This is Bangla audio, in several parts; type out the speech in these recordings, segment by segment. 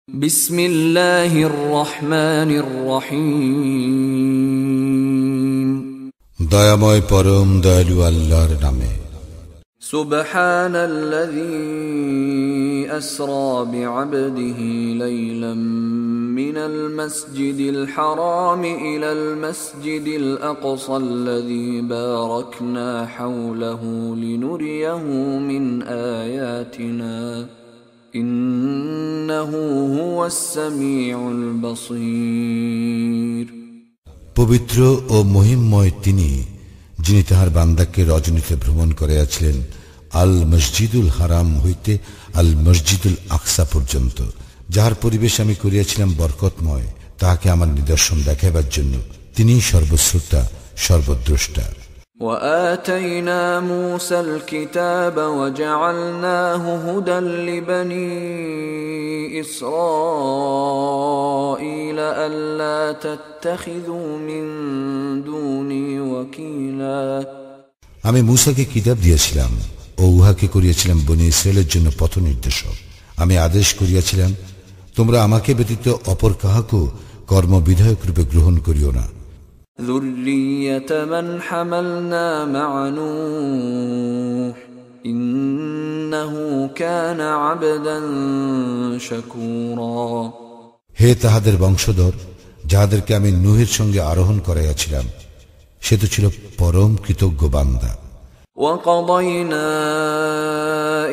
বিসমিল্লাহির রহমানির রহিম। দয়াময় পরম দয়ালু আল্লাহর নামে। সুবহানাল্লাযী আসরা বিআবদিহি লাইলাম মিনাল মাসজিদিল হারাম ইলাল মাসজিদিল আকসাল্লাযী বারাকনা হাওলাহু লিনুরিয়াহু মিন আয়াতিনা ইন্নাহু হুয়াস সামিউল বাসীর। পবিত্র ও মহিমময় তিনি, যিনি তাহার বান্দাকে রজনীতে ভ্রমণ করিয়াছিলেন আল মসজিদুল হারাম হইতে আল মসজিদুল আকসা পর্যন্ত, যাহার পরিবেশ আমি করিয়াছিলাম বরকতময়, তাহাকে আমার নিদর্শন দেখাইবার জন্য। তিনি সর্বশ্রোতা, সর্বদ্রষ্টা। وآتينا موسى الكتاب وجعلناه هدى لبني إسرائيل ألا تتخذوا من دوني وكيلا। আমি মূসাকে কিতাব দিয়েছিলাম ও উহাকে করিয়াছিলাম বনী ইসরায়েলের জন্য পথ নির্দেশক। আমি আদেশ করিয়াছিলাম, তোমরা আমাকে ব্যতীত অপর কাহাকে কর্মবিধায়ক রূপে গ্রহণ করিও না। ذُرِّيَّةَ مَنْ حَمَلْنَا مَعَ نُوحٍ إِنَّهُ كَانَ عَبْدًا شَكُورًا। হে তাহাদের বংশধর, যাহাদেরকে আমি নূহের সঙ্গে আরোহণ করাইয়াছিলাম, সে তো ছিল পরম কৃতজ্ঞ বান্দা। وَقَضَيْنَا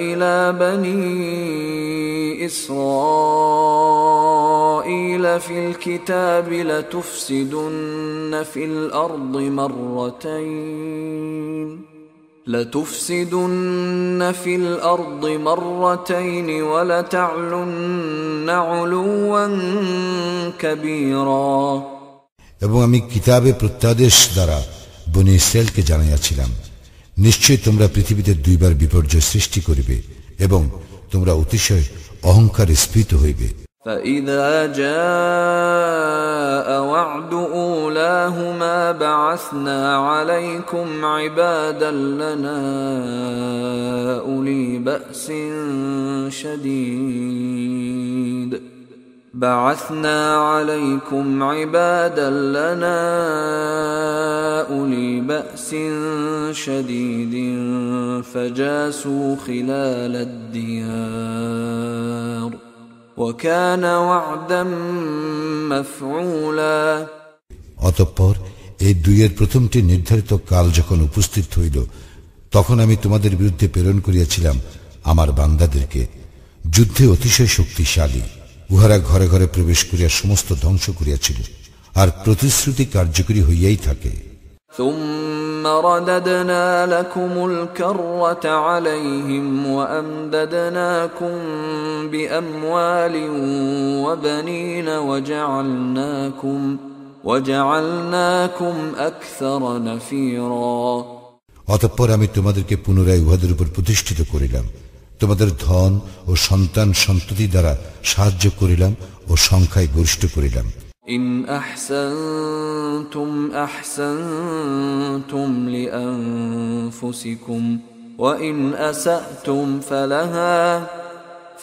إِلَى بَنِي إِسْرَائِيلَ فِي الْكِتَابِ لَتُفْسِدُنَّ فِي الْأَرْضِ مَرَّتَيْنِ وَلَتَعْلُنَّ عُلُوًّا كَبِيرًا। এবং আমি কিতাবে প্রত্যাদেশ দ্বারা বনী ইসরায়েলকে জানাইয়াছিলাম, নিশ্চয় তোমরা পৃথিবীতে দুইবার বিপর্যয় সৃষ্টি করিবে এবং তোমরা অতিশয় অহংকারে স্ফীত হইবে। فَإِذَا جَاءَ وَعْدُ أُولَاهُمَا بَعَثْنَا عَلَيْكُمْ عِبَادًا لَنَا أُولِي بَأْسٍ شديد فجاسوا خلال الديار وكان وعدا مفعولا। অতঃপর এই দুইয়ের প্রথমটি নির্ধারিত কাল যখন উপস্থিত হইল, তখন আমি তোমাদের বিরুদ্ধে প্রেরণ করিয়াছিলাম আমার বান্দাদেরকে, যুদ্ধে অতিশয় শক্তিশালী। উহারা ঘরে ঘরে প্রবেশ করিয়া সমস্ত ধ্বংস করিয়াছিল, আর প্রতিশ্রুতি কার্যকরী হইয়াই থাকে। ثم رددنا لكم الكرة عليهم وأمددناكم بأموال وبنين وجعلناكم أكثر نفيرا। অতঃপর আমি তোমাদেরকে পুনরায় উহাদের উপর প্রতিষ্ঠিত করিলাম, তোমাদের ধন ও সন্তান সন্ততি দ্বারা সাহায্য করিলাম ও সংখ্যায় গরিষ্ঠ করিলাম। إن أحسنتم أحسنتم لأنفسكم وإن أسأتم فلها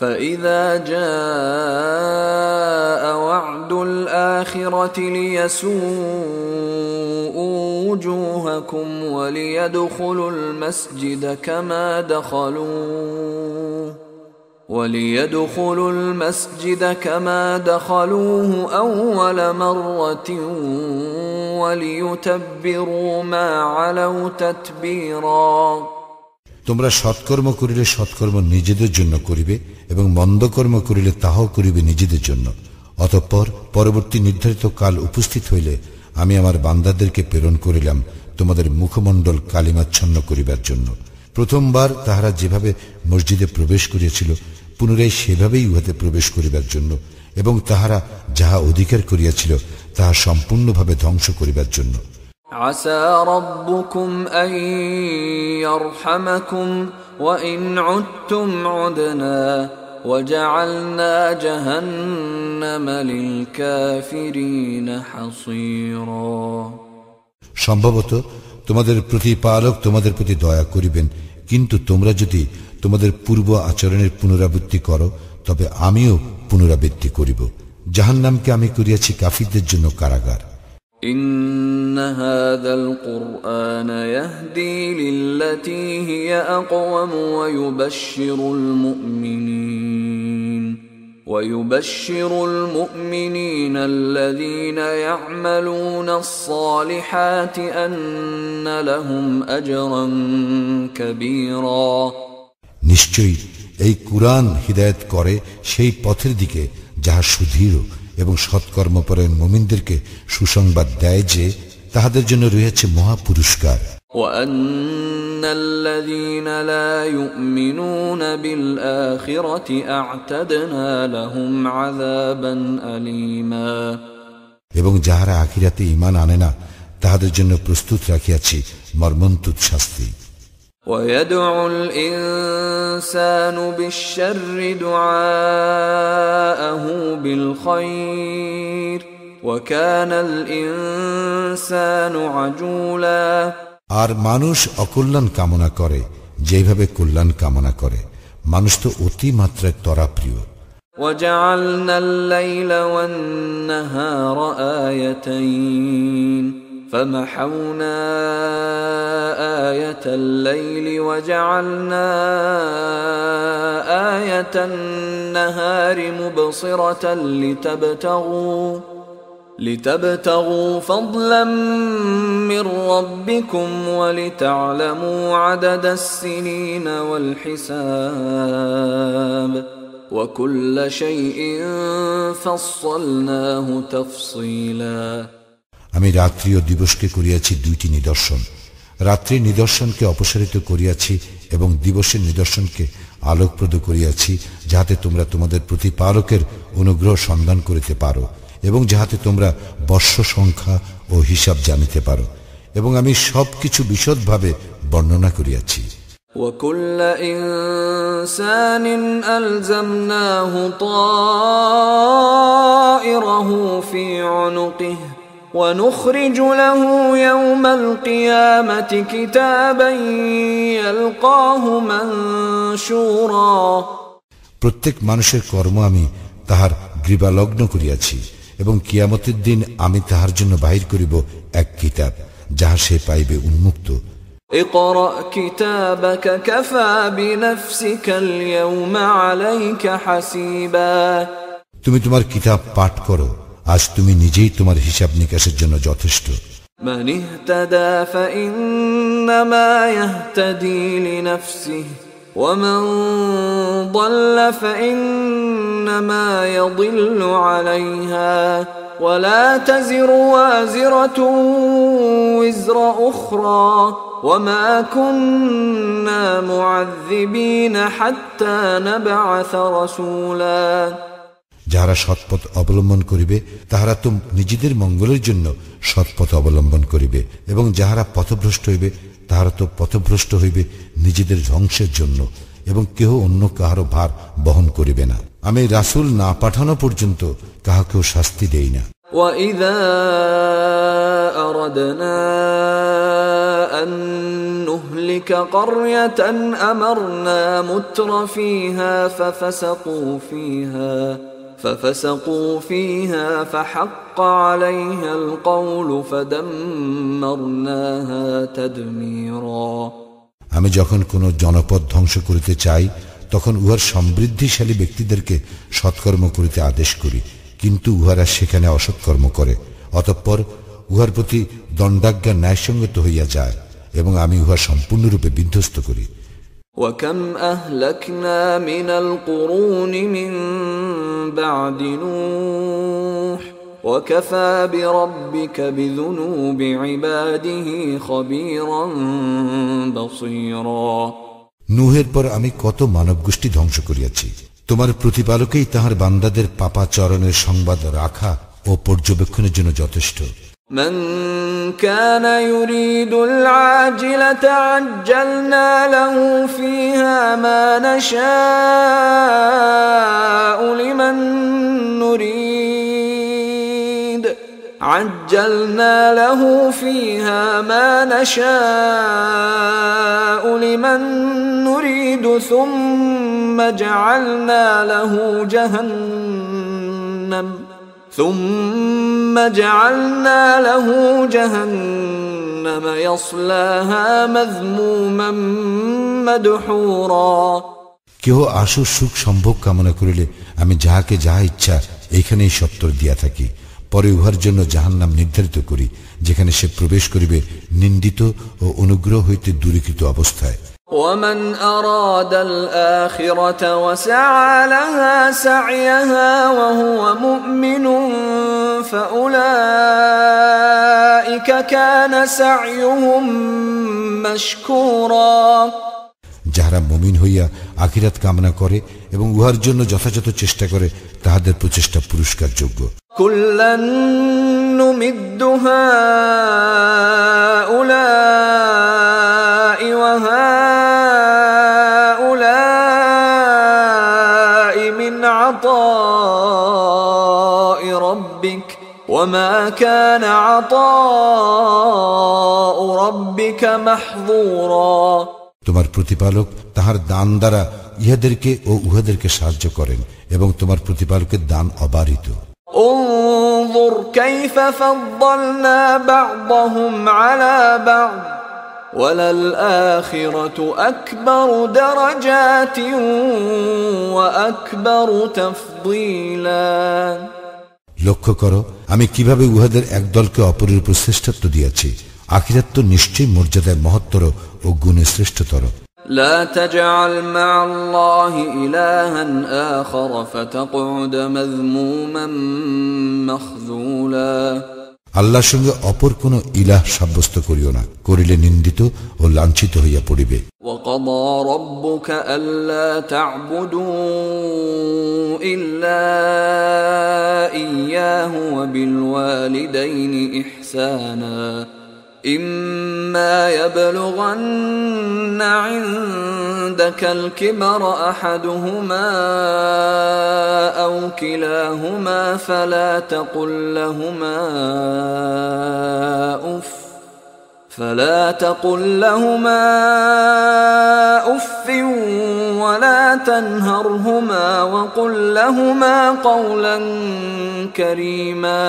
فإذا جاء وعد الآخرة ليسوءوا وجوهكم وليدخلوا المسجد كما دخلوه أول مرة وليتبروا ما علوا تتبيرا। তোমরা সৎকর্ম করিলে সৎকর্ম নিজেদের জন্য করিবে এবং মন্দ কর্ম করিলে তাহাও করিবে নিজেদের জন্য। অতঃপর পরবর্তী নির্ধারিত কাল উপস্থিত হইলে আমি আমার বান্দাদেরকে প্রেরণ করিলাম তোমাদের মুখমণ্ডল কালিমাচ্ছন্ন করিবার জন্য। প্রথমবার তাহারা যেভাবে মসজিদে প্রবেশ করিয়াছিল, পুনরায় সেভাবেই উহাতে প্রবেশ করিবার জন্য, এবং তাহারা যাহা অধিকার করিয়াছিল তাহা সম্পূর্ণভাবে ধ্বংস করিবার জন্য। আসা রাব্বুকুম আন ইয়ারহামাকুম ওয়া ইন উদতুম উদনা ওয়া জাআলনা জাহান্নামা লিল কাফিরিনা হাসীরা। সম্ভবত তোমাদের প্রতিপালক তোমাদের প্রতি দয়া করিবেন, কিন্তু তোমরা যদি তোমাদের পূর্ব আচরণের পুনরাবৃত্তি করো, তবে আমিও পুনরাবৃত্তি করিব। জাহান্নামকে আমি করিয়াছি কাফিরদের জন্য কারাগার। إن هذا القرآن يهدي للتي هي أقوم ويبشر المؤمنين الذين يعملون الصالحات أن لهم أجرا كبيرا নিশ্চয়ই এই কুরআন হিদায়াত করে সেই পথের দিকে যাহা সুদৃঢ় এবং সৎকর্মপরায়ণ মুমিনদেরকে সুসংবাদ দেয় যে তাহাদের জন্য রয়েছে মহা পুরস্কার। وأن الذين لا يؤمنون بالآخرة أعتدنا لهم عذابا أليما এবং যাহারা আখিরাতে ঈমান আনে না তাহাদের জন্য প্রস্তুত রাখিয়াছি মর্মন্তুদ শাস্তি। ويدعو الإنسان بالشر دعاءه بالخير وكان الإنسان عجولا আর মানুষ অকল্যাণ কামনা করে যেভাবে কল্যাণ কামনা করে, মানুষ তো অতি মাত্রায় তরাপ্রিয়। وجعلنا الليل والنهار آيتين فمحونا آية الليل وجعلنا آية النهار مبصرة لتبتغوا فضلا من ربكم ولتعلموا عدد السنين والحساب وكل شيء فصلناه تفصيلا আমি রাত্রি ও দিবসকে করিয়াছি দুইটি নিদর্শন, রাত্রির নিদর্শনকে অপসারিত করিয়াছি এবং দিবসের নিদর্শনকে আলোকপ্রদ করিয়াছি, যাহাতে তোমরা তোমাদের প্রতিপালকের অনুগ্রহ সন্ধান করিতে পারো এবং যাহাতে তোমরা বর্ষ সংখ্যা ও হিসাব জানিতে পারো, এবং আমি সবকিছু বিশদভাবে বর্ণনা করিয়াছি। وكل إنسان ألزمناه طائره في عنقه ونخرج له يوم القيامة كتابا يلقاه منشورا প্রত্যেক মানুষের কর্ম আমি তাহার গ্রীবালগ্ন করিয়াছি এবং কিয়ামতের দিন আমি তাহার জন্য বাহির করিব এক কিতাব, যাহা সে পাইবে উন্মুক্ত। اقرأ كتابك كفى بنفسك اليوم عليك حسيبا তুমি তোমার কিতাব পাঠ করো, আজ তুমি নিজেই তোমার হিসাব নিকাশের জন্য যথেষ্ট। من اهتدى فإنما يهتدي لنفسه ومن ضل فإنما يضل عليها ولا تزر وازرة وزر أخرى وما كنا معذبين حتى نبعث رسولا যাহারা সৎপথ অবলম্বন করিবে তাহারা তো নিজেদের মঙ্গলের জন্য সৎপথ অবলম্বন করিবে, এবং যাহারা পথভ্রষ্ট হইবে তাহারা তো পথভ্রষ্ট হইবে নিজেদের ধ্বংসের জন্য, এবং কেহ অন্য কাহারও ভার বহন করিবে না। আমি রাসূল না পাঠানো পর্যন্ত কাহাকেও শাস্তি দেই না। وَإِذَا أَرَدْنَا أَن نُّهْلِكَ قَرْيَةً أَمَرْنَا مُتْرَ فِيهَا فَفَسَقُوا فِيهَا فَحَقَّ عَلَيْهَا الْقَوْلُ فَدَمَّرْنَاهَا تَدْمِيرًا আমি যখন কোন জনপদ ধ্বংস করিতে চাই তখন উহার সমৃদ্ধিশালী ব্যক্তিদেরকে সৎকর্ম করিতে আদেশ করি, কিন্তু উহারা সেখানে অসৎকর্ম করে, অতঃপর উহার প্রতি দণ্ডাজ্ঞা ন্যায়সঙ্গত হইয়া যায় এবং আমি উহা সম্পূর্ণরূপে বিধ্বস্ত করি। وَكَمْ أَهْلَكْنَا مِنَ الْقُرُونِ مِنْ بَعْدِ نُوحٍ وَكَفَى بِرَبِّكَ بِذُنُوبِ عِبَادِهِ خَبِيرًا بَصِيرًا নূহের পর আমি কত মানব গোষ্ঠী ধ্বংস করিয়াছি, তোমার প্রতিপালকেই তাহার বান্দাদের পাপাচরণের সংবাদ রাখা ও পর্যবেক্ষণের জন্য যথেষ্ট। من كان يريد العاجلة عجلنا له فيها ما نشاء لمن نريد عجلنا له فيها ما نشاء لمن نريد ثم جعلنا له جهنم يصلاها مذموما مدحورا কেহ আশু সুখ সম্ভোগ কামনা করিলে আমি যাহাকে যাহা ইচ্ছা এইখানেই সত্তর দিয়া থাকি, পরে উহার জন্য জাহান্নাম নির্ধারিত করি, যেখানে সে প্রবেশ করিবে নিন্দিত ও অনুগ্রহ হইতে দূরীকৃত অবস্থায়। ومن أراد الآخرة وسعى لها سعيها وهو مؤمن فأولئك كان سعيهم مشكورا যাহারা মুমিন হইয়া আখিরাত কামনা করে এবং উহার জন্য যথাযথ চেষ্টা করে, তাহাদের প্রচেষ্টা পুরস্কারযোগ্য। কুল্লান নুমিদ্দু হাউলাই ওয়া হাউলাই মিন আতাই রাব্বিক ওয়া মা কানা আতাউ রাব্বিকা মাহযুরা। তোমার প্রতিপালক তাহার দান দ্বারা ইহাদেরকে ও উহাদেরকে সাহায্য করেন এবং তোমার প্রতিপালকের দান অবারিত। انظر كيف فضلنا بعضهم على بعض وللآخرة أكبر درجات وأكبر تفضيلا। লক্ষ্য করো আমি কিভাবে উহাদের এক দলকে অপরের উপর শ্রেষ্ঠত্ব দিয়েছি। আখিরাত তো নিশ্চয়ই মর্যাদায় মহত্তর ও গুণে শ্রেষ্ঠতর। لا تجعل مع الله إلها آخر فتقعد مذموما مخذولا। আল্লাহর সঙ্গে অপর কোন ইলাহ সাব্যস্ত করিও না, করিলে নিন্দিত ও লাঞ্ছিত হইয়া পড়িবে। وقضى ربك ألا تعبدوا إلا إياه وبالوالدين إحسانا إما يبلغن عندك الكبر أحدهما أو كلاهما فلا تقل لهما أف ولا تنهرهما وقل لهما قولا كريما।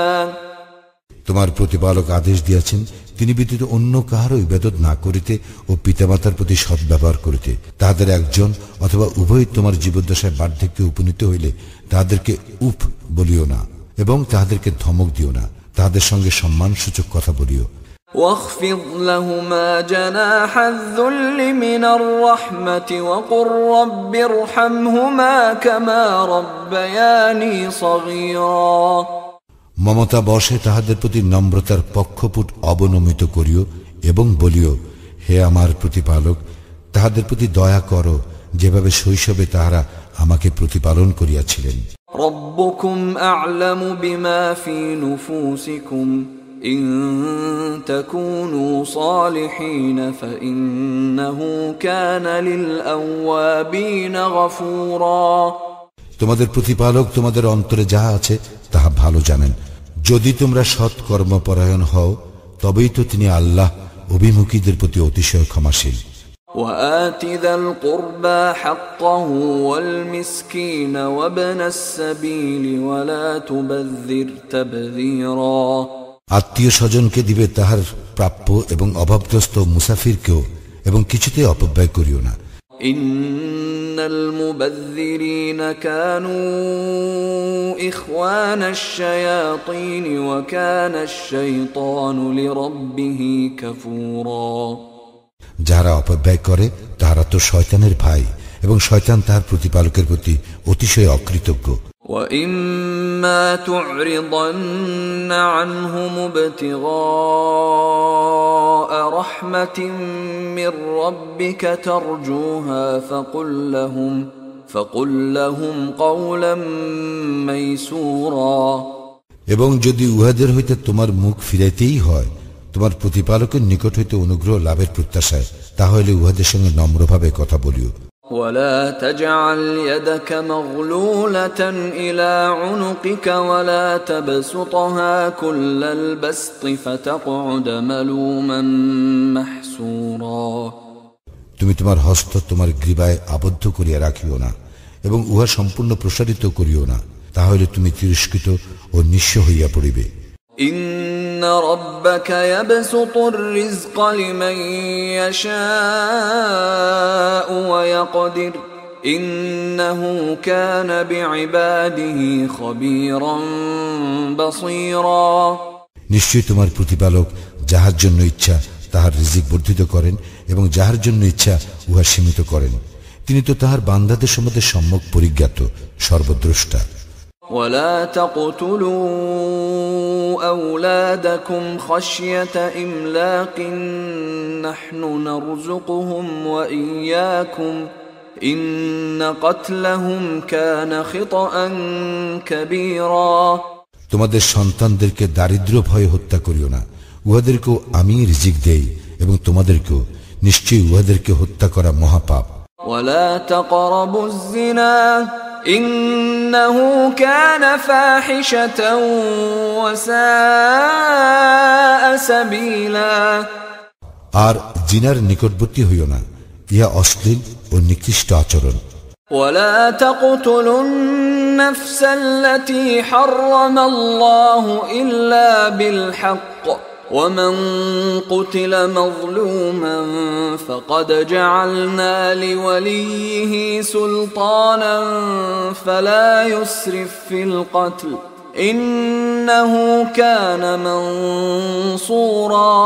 তোমার প্রতিপালক আদেশ দিয়েছেন তিনি ব্যতীত অন্য কাহারও ইবাদত না করিতে ও পিতামাতার প্রতি সদ্ব্যবহার করিতে। তাহাদের একজন অথবা উভয় তোমার জীবদ্দশায় বার্ধক্যে উপনীত হইলে তাহাদেরকে উফ বলিও না এবং তাহাদেরকে ধমক দিও না, তাহাদের সঙ্গে সম্মানসূচক কথা বলিও। واخفض لهما جناح الذل من الرحمة وقل رب ارحمهما كما ربياني صغيرا। মমতা বশে তাহাদের প্রতি নম্রতার পক্ষপুট অবনমিত করিও এবং বলিও, হে আমার প্রতিপালক, তাহাদের প্রতি দয়া করো যেভাবে শৈশবে তাহারা আমাকে প্রতিপালন করিয়াছিলেন। রব্বুকুম আ'লামু বিমা ফি নুফুসিকুম ইন তাকুনু সালিহিন ফাইন্নাহু কানা লিল আওয়াবিনা গফুরা। তোমাদের প্রতিপালক তোমাদের অন্তরে যাহা আছে তাহা ভালো জানেন। যদি তোমরা সৎ কর্মপরায়ণ হও তবেই তো তিনি আল্লাহ অভিমুখীদের প্রতি অতিশয় ক্ষমাশীল। وآت ذا القربى حقه والمسكين وابن السبيل ولا تبذر تبذيرا। আত্মীয় স্বজনকে দিবে তাহার প্রাপ্য এবং অভাবগ্রস্ত মুসাফিরকেও, এবং কিছুতে অপব্যয় করিও না। ইন্নাল মুবাযযিরিনা কানু ইখওয়ানাশ শায়াতিন ওয়া কানাশ শাইতানু লিরাব্বিহি কাফুরা। যারা অপব্যয় করে তারা তো শয়তানের ভাই এবং শয়তান তার প্রতিপালকের প্রতি অতিশয় অকৃতজ্ঞ। وَإِمَّا تُعْرِضَنَّ عَنْهُمُ ابْتِغَاءَ رَحْمَةٍ مِّن رَّبِّكَ تَرْجُوهَا فَقُل لَّهُمْ قَوْلًا مَّيْسُورًا। এবং যদি উহাদের হইতে তোমার মুখ ফিরাইতেই হয় তোমার প্রতিপালকের নিকট হইতে অনুগ্রহ লাভের প্রত্যাশায়, তাহলে উহাদের সঙ্গে নম্রভাবে কথা বলিও। ولا تجعل يدك مغلولة إلى عنقك ولا تبسطها كل البسط فتقعد ملوما محسورا তুমি তোমার হস্ত তোমার গ্রীবায় আবদ্ধ করিয়া রাখিও না এবং উহা সম্পূর্ণ প্রসারিত করিও না, তাহলে তুমি তিরস্কৃত ও নিঃস্ব হইয়া পড়িবে। إن ربك يبسط الرزق لمن يشاء ويقدر إنه كان بعباده خبيرا بصيرا নিশ্চয়ই তোমার প্রতিপালক যাহার জন্য ইচ্ছা তাহার রিজিক বর্ধিত করেন এবং যাহার জন্য ইচ্ছা উহা সীমিত করেন। তিনি তো তাহার বান্দাদের সম্বন্ধে সম্যক পরিজ্ঞাত, সর্বদ্রষ্টা। ولا تقتلوا أولادكم خشية إملاق نحن نرزقهم وإياكم إن قتلهم كان خطأ كبيرا তোমাদের সন্তানদেরকে দারিদ্র ভয়ে হত্যা করিও না, উহাদেরকেও আমি রিজিক দেই এবং তোমাদেরকেও, নিশ্চয়ই উহাদেরকে হত্যা করা মহাপাপ। ولا تقربوا الزنا إنه كان فاحشة وساء سبيلا আর জিনার নিকটবর্তী হইও না, ইহা অশ্লীল ও নিকৃষ্ট আচরণ। ولا تقتلوا النفس التي حرم الله إلا بالحق ومن قتل مظلوما فقد جعلنا لوليه سلطانا فلا يسرف في القتل إنه كان منصورا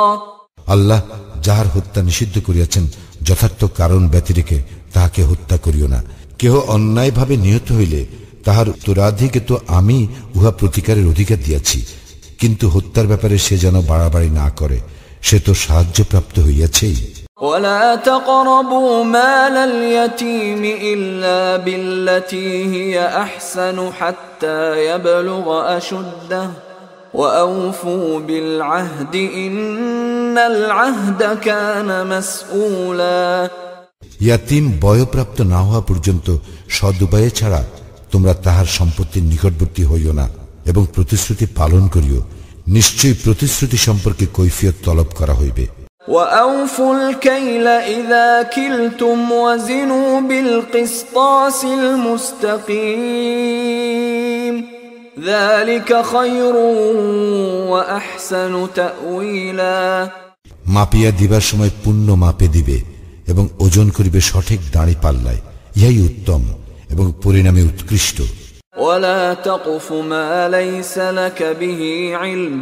আল্লাহ যাহার হত্যা নিষিদ্ধ করিয়াছেন যথার্থ কারণ ব্যতিরেকে তাহাকে হত্যা করিও না। কেহ অন্যায়ভাবে নিহত হইলে তাহার উত্তরাধিকে তো আমি উহা প্রতিকারের অধিকার দিয়াছি, কিন্তু হত্যার ব্যাপারে সে যেন বাড়াবাড়ি না করে, সে তো সাহায্যপ্রাপ্ত হইয়াছেই। ولا تقربوا مال اليتيم إلا بالتي هي أحسن حتى يبلغ أشده وأوفوا بالعهد إن العهد كان مسؤولا ইয়াতিম বয়প্রাপ্ত না হওয়া পর্যন্ত সদুপায়ে ছাড়া তোমরা তাহার সম্পত্তির নিকটবর্তী হইও না এবং প্রতিশ্রুতি পালন করিও, নিশ্চয়ই প্রতিশ্রুতি সম্পর্কে কৈফিয়ত তলব করা হইবে। وأوفوا الكيل إذا كلتم وزنوا بالقسطاس المستقيم ذلك خير وأحسن تأويلا মাপিয়া দিবার সময় পূর্ণ মাপে দিবে এবং ওজন করিবে সঠিক দাঁড়ি পাল্লায়, ইহাই উত্তম এবং পরিণামে উৎকৃষ্ট। ولا تقف ما ليس لك به علم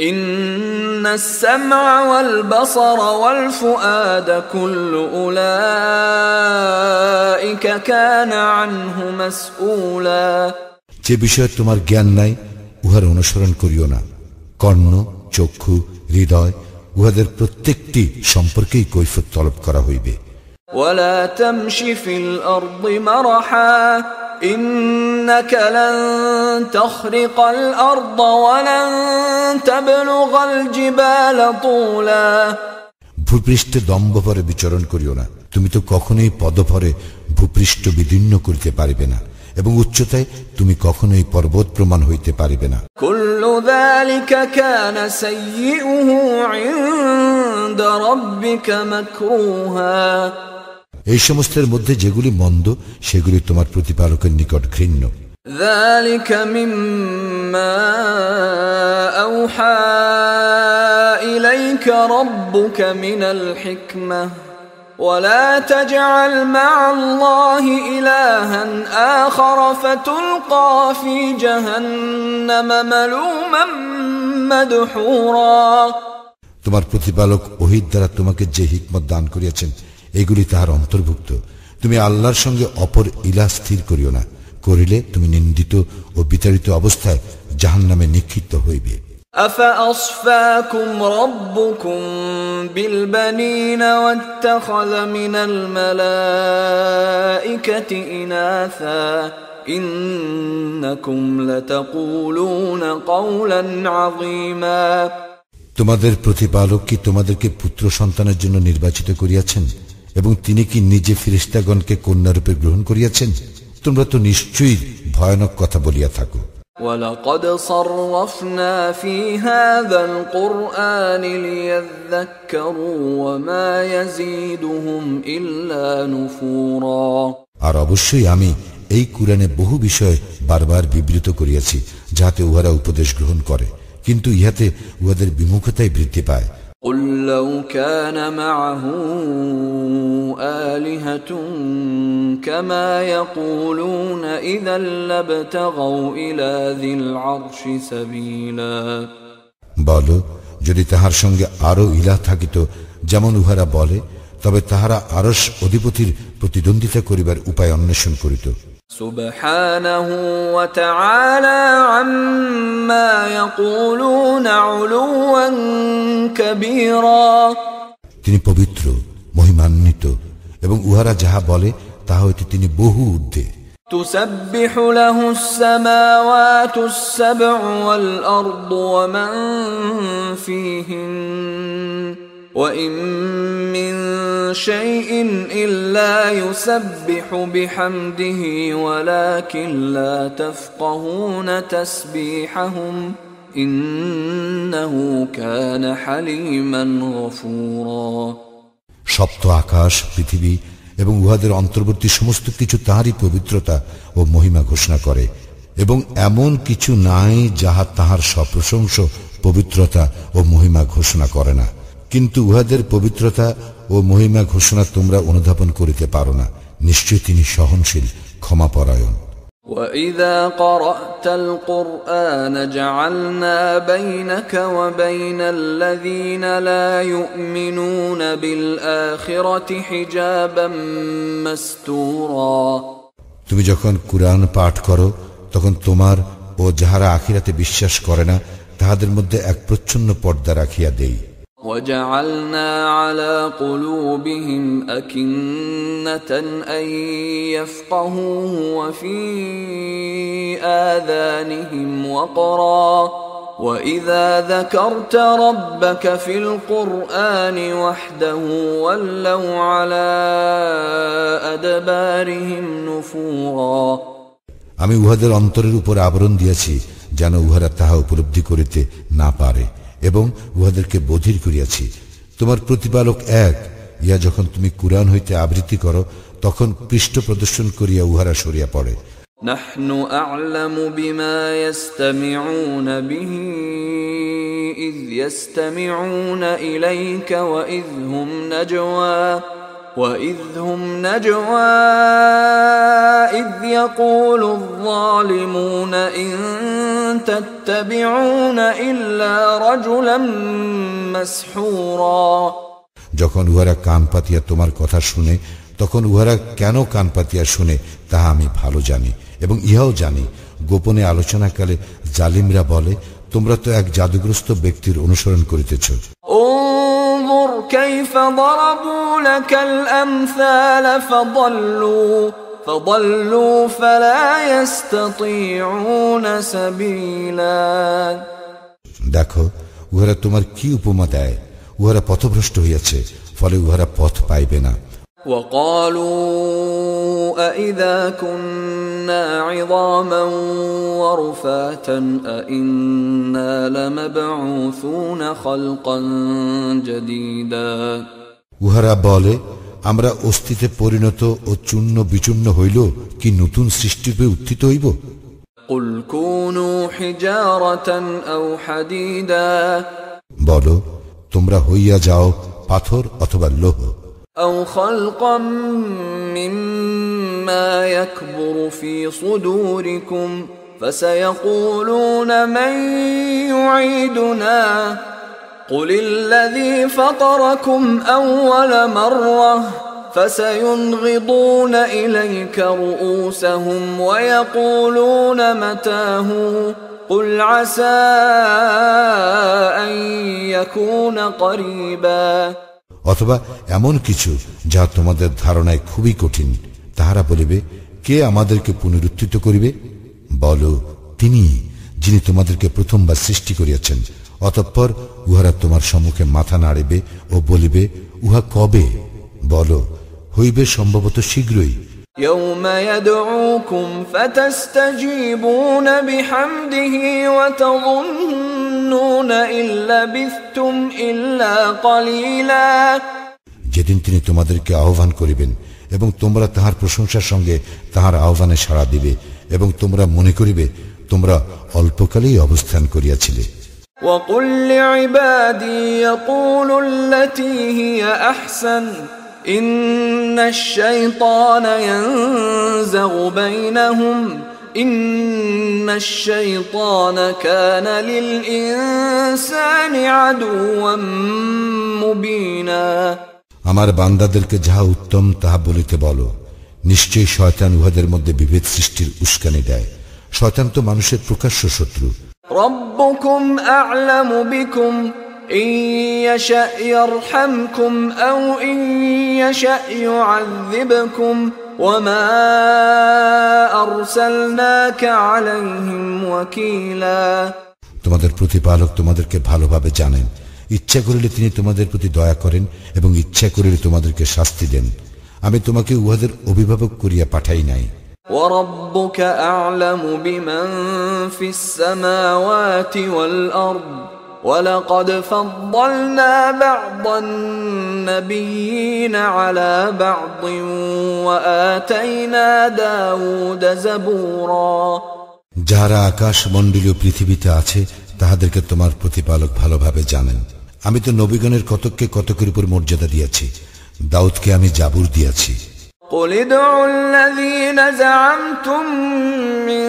إن السمع والبصر والفؤاد كل أولئك كان عنه مسؤولا যে বিষয়ে তোমার জ্ঞান নাই উহার অনুসরণ করিও না। কর্ণ, চক্ষু, হৃদয় উহাদের প্রত্যেকটি সম্পর্কেই কৈফিয়ত তলব করা হইবে। ولا تمش في الأرض مرحا إنك لن تخرق الأرض ولن تبلغ الجبال طولا ভূপৃষ্ঠে দম্ভভরে বিচরণ করিও না, তুমি তো কখনোই পদভরে ভূপৃষ্ঠ বিদীর্ণ করিতে পারিবে না এবং উচ্চতায় তুমি কখনোই পর্বত প্রমাণ হইতে পারিবে না। كل ذلك كان سيئه عند ربك مكروها এই সমস্তের মধ্যে যেগুলি মন্দ সেগুলি তোমার প্রতিপালকের নিকট ঘৃণ্য। ذلك مما أوحى إليك ربك من الحكمة ولا تجعل مع الله إلها آخر فتلقى في جهنم ملوما مدحورا তোমার প্রতিপালক ওহীর দ্বারা তোমাকে যে হিকমত দান করিয়াছেন এগুলি তাহার অন্তর্ভুক্ত। তুমি আল্লাহর সঙ্গে অপর ইলাহ স্থির করিও না, করিলে তুমি নিন্দিত ও বিতাড়িত অবস্থায় জাহান্নামে নিক্ষিপ্ত হইবে। أفأصفاكم ربكم بالبنين واتخذ من الملائكة إناثا إنكم لتقولون قولا عظيما তোমাদের প্রতিপালক কি তোমাদেরকে পুত্র সন্তানের জন্য নির্বাচিত করিয়াছেন? এবং তিনি কি নিজে ফেরেশতাগণকে কন্যারূপে গ্রহণ করিয়াছেন? তোমরা তো নিশ্চয়ই ভয়ানক কথা বলিয়া থাকো। وَلَقَدْ صَرَّفْنَا فِي هَذَا الْقُرْآنِ لِيَذَّكَّرُوا وَمَا يَزِيدُهُمْ إِلَّا نُفُورًا। আর অবশ্যই আমি এই কুরআনে বহু বিষয় বারবার বিবৃত করিয়াছি, যাতে উহারা উপদেশ গ্রহণ করে, কিন্তু ইহাতে উহাদের বিমুখতাই বৃদ্ধি পায়। قُلْ لَوْ كَانَ مَعَهُ آلِهَةٌ كَمَا يَقُولُونَ إِذًا لَابْتَغَوْا إِلَى ذِي الْعَرْشِ سَبِيلًا। বলো, যদি তাহার সঙ্গে আরো ইলাহ থাকিত যেমন উহারা বলে, তবে তাহারা আরশ অধিপতির প্রতিদ্বন্দ্বিতা করিবার উপায় অন্বেষণ করিত। সুবহানাহু ওয়া তাআলা আম্মা ইয়াকুলুন উলুওয়ান কাবীরা। তিনি পবিত্র, মহিমান্বিত, এবং উহারা যাহা বলে তাহা হইতে তিনি বহু ঊর্ধ্বে। তুসাব্বিহু লাহুস সামাওয়াতুস সাব'উ ওয়াল আরদু ওয়া মান ফীহিন وَإِن مِّن شَيْءٍ إِلَّا يُسَبِّحُ بِحَمْدِهِ وَلَكِن لَّا تَفْقَهُونَ تَسْبِيحَهُمْ إِنَّهُ كَانَ حَلِيمًا غَفُورًا। সপ্ত আকাশ, পৃথিবী এবং উহাদের অন্তর্বর্তী সমস্ত কিছু তাহারই পবিত্রতা ও মহিমা ঘোষণা করে, এবং এমন কিছু নাই যাহা তাহার সপ্রশংস পবিত্রতা ও মহিমা ঘোষণা করে না। কিন্তু উহাদের পবিত্রতা ও মহিমা ঘোষণা তোমরা অনুধাবন করিতে পারো না। নিশ্চয় তিনি সহনশীল, ক্ষমাপরায়ণ। وَإِذَا قَرَأْتَ الْقُرْآنَ جَعَلْنَا بَيْنَكَ وَبَيْنَ الَّذِينَ لَا يُؤْمِنُونَ بِالْآخِرَةِ حِجَابًا مَسْتُورًا। তুমি যখন কুরআন পাঠ করো, তখন তোমার ও যাহারা আখিরাতে বিশ্বাস করে না তাহাদের মধ্যে এক প্রচ্ছন্ন পর্দা রাখিয়া দেই। وَجَعَلْنَا عَلَى قُلُوبِهِمْ أَكِنَّةً أَن يَفْقَهُوهُ وَفِي آذَانِهِمْ وَقْرًا وَإِذَا ذَكَرْتَ رَبَّكَ فِي الْقُرْآنِ وَحْدَهُ وَلَّوْا عَلَى أَدْبَارِهِمْ نُفُورًا। আমি উহাদের অন্তরের উপর আবরণ দিয়াছি, যেন উহারা তাহা উপলব্ধি করিতে না পারে, এবং উহাদেরকে বধির করিয়াছি। তোমার প্রতিপালক এক। ইয়া যখন তুমি কুরআন হইতে আবৃত্তি করো, তখন পৃষ্ঠ প্রদর্শন করিয়া উহারা সরিয়া পড়ে। নাহনু আ'লামু বিমা ইস্তামিউনা বিহি ইয ইস্তামিউনা ইলাইকা ওয়া ইয হুম নাজওয়া إذ يقول الظالمون إن تتبعون إلا رجلا مسحورا। যখন উহারা কান পাতিয়া তোমার কথা শুনে, তখন উহারা কেন কান পাতিয়া শুনে তাহা আমি ভালো জানি, এবং ইহাও জানি গোপনে আলোচনাকালে জালিমরা বলে, তোমরা তো এক জাদুগ্রস্ত ব্যক্তির অনুসরণ করিতেছ। انظر كيف ضربوا لك الأمثال فضلوا فلا يستطيعون سبيلا। দেখো উহারা তোমার কি উপমা দেয়, উহারা পথভ্রষ্ট হইয়াছে, ফলে উহারা পথ পাইবে না। وقالوا أإذا كنا عظاما ورفاتا أإنا لمبعوثون خلقا جديدا। উহারা বলে, আমরা অস্থিতে পরিণত ও চূর্ণ বিচূর্ণ হইল কি নতুন সৃষ্টিরূপে উত্থিত হইব? قل كونوا حجارة أو حديدا। বলো, তোমরা হইয়া যাও পাথর অথবা লোহ। أو خلقا مما يكبر في صدوركم فسيقولون من يعيدنا قل الذي فطركم أول مرة فسينغضون إليك رؤوسهم ويقولون متاه قل عسى أن يكون قريبا। অথবা এমন কিছু যা তোমাদের ধারণায় খুবই কঠিন, তাহারা বলিবে, কে আমাদেরকে পুনরুত্থিত করিবে? বলো, তিনি যিনি তোমাদেরকে প্রথমবার সৃষ্টি করিয়াছেন। অতঃপর উহারা তোমার সম্মুখে মাথা নাড়িবে ও বলিবে, উহা কবে? বলো, হইবে সম্ভবত শীঘ্রই। يوم يدعوكم فتستجيبون بحمده وتظنون إن لبثتم إلا قليلا। যেদিন তিনি তোমাদেরকে আহ্বান করিবেন এবং তোমরা তাহার প্রশংসার সঙ্গে তাহার আহ্বানে সাড়া দিবে এবং তোমরা মনে করিবে তোমরা অল্পকালেই অবস্থান করিয়াছিলে। وقل لعبادي يقولوا التي هي أحسن إن الشيطان ينزغ بينهم إن الشيطان كان للإنسان عدوا مبينا। আমার বান্দাদেরকে যাহা উত্তম তাহা বলিতে বলো, নিশ্চয়ই শয়তান উহাদের মধ্যে বিভেদ সৃষ্টির উস্কানি দেয়। শয়তান তো মানুষের প্রকাশ্য শত্রু। ربكم أعلم بكم إن يشأ يرحمكم أو إن يشأ يعذبكم وما أرسلناك عليهم وكيلا। তোমাদের প্রতিপালক তোমাদেরকে ভালোভাবে জানেন। ইচ্ছা করিলে তিনি তোমাদের প্রতি দয়া করেন এবং ইচ্ছা করিলে তোমাদেরকে শাস্তি দেন। আমি তোমাকে উহাদের অভিভাবক করিয়া পাঠাই নাই। وَرَبُّكَ أَعْلَمُ بِمَنْ فِي السَّمَاوَاتِ وَالْأَرْضِ وَلَقَدْ فَضَّلْنَا بَعْضَ النَّبِيِّينَ عَلَى بَعْضٍ وَآتَيْنَا دَاوُودَ زَبُورًا। যাহারা আকাশ মণ্ডলীয় পৃথিবীতে আছে তাহাদেরকে তোমার প্রতিপালক ভালোভাবে জানেন। আমি তো নবীগণের কতককে কতকের উপর মর্যাদা দিয়াছি, দাউদকে আমি জাবুর দিয়াছি। قُلِ ادْعُوا الَّذِينَ زَعَمْتُم مِّن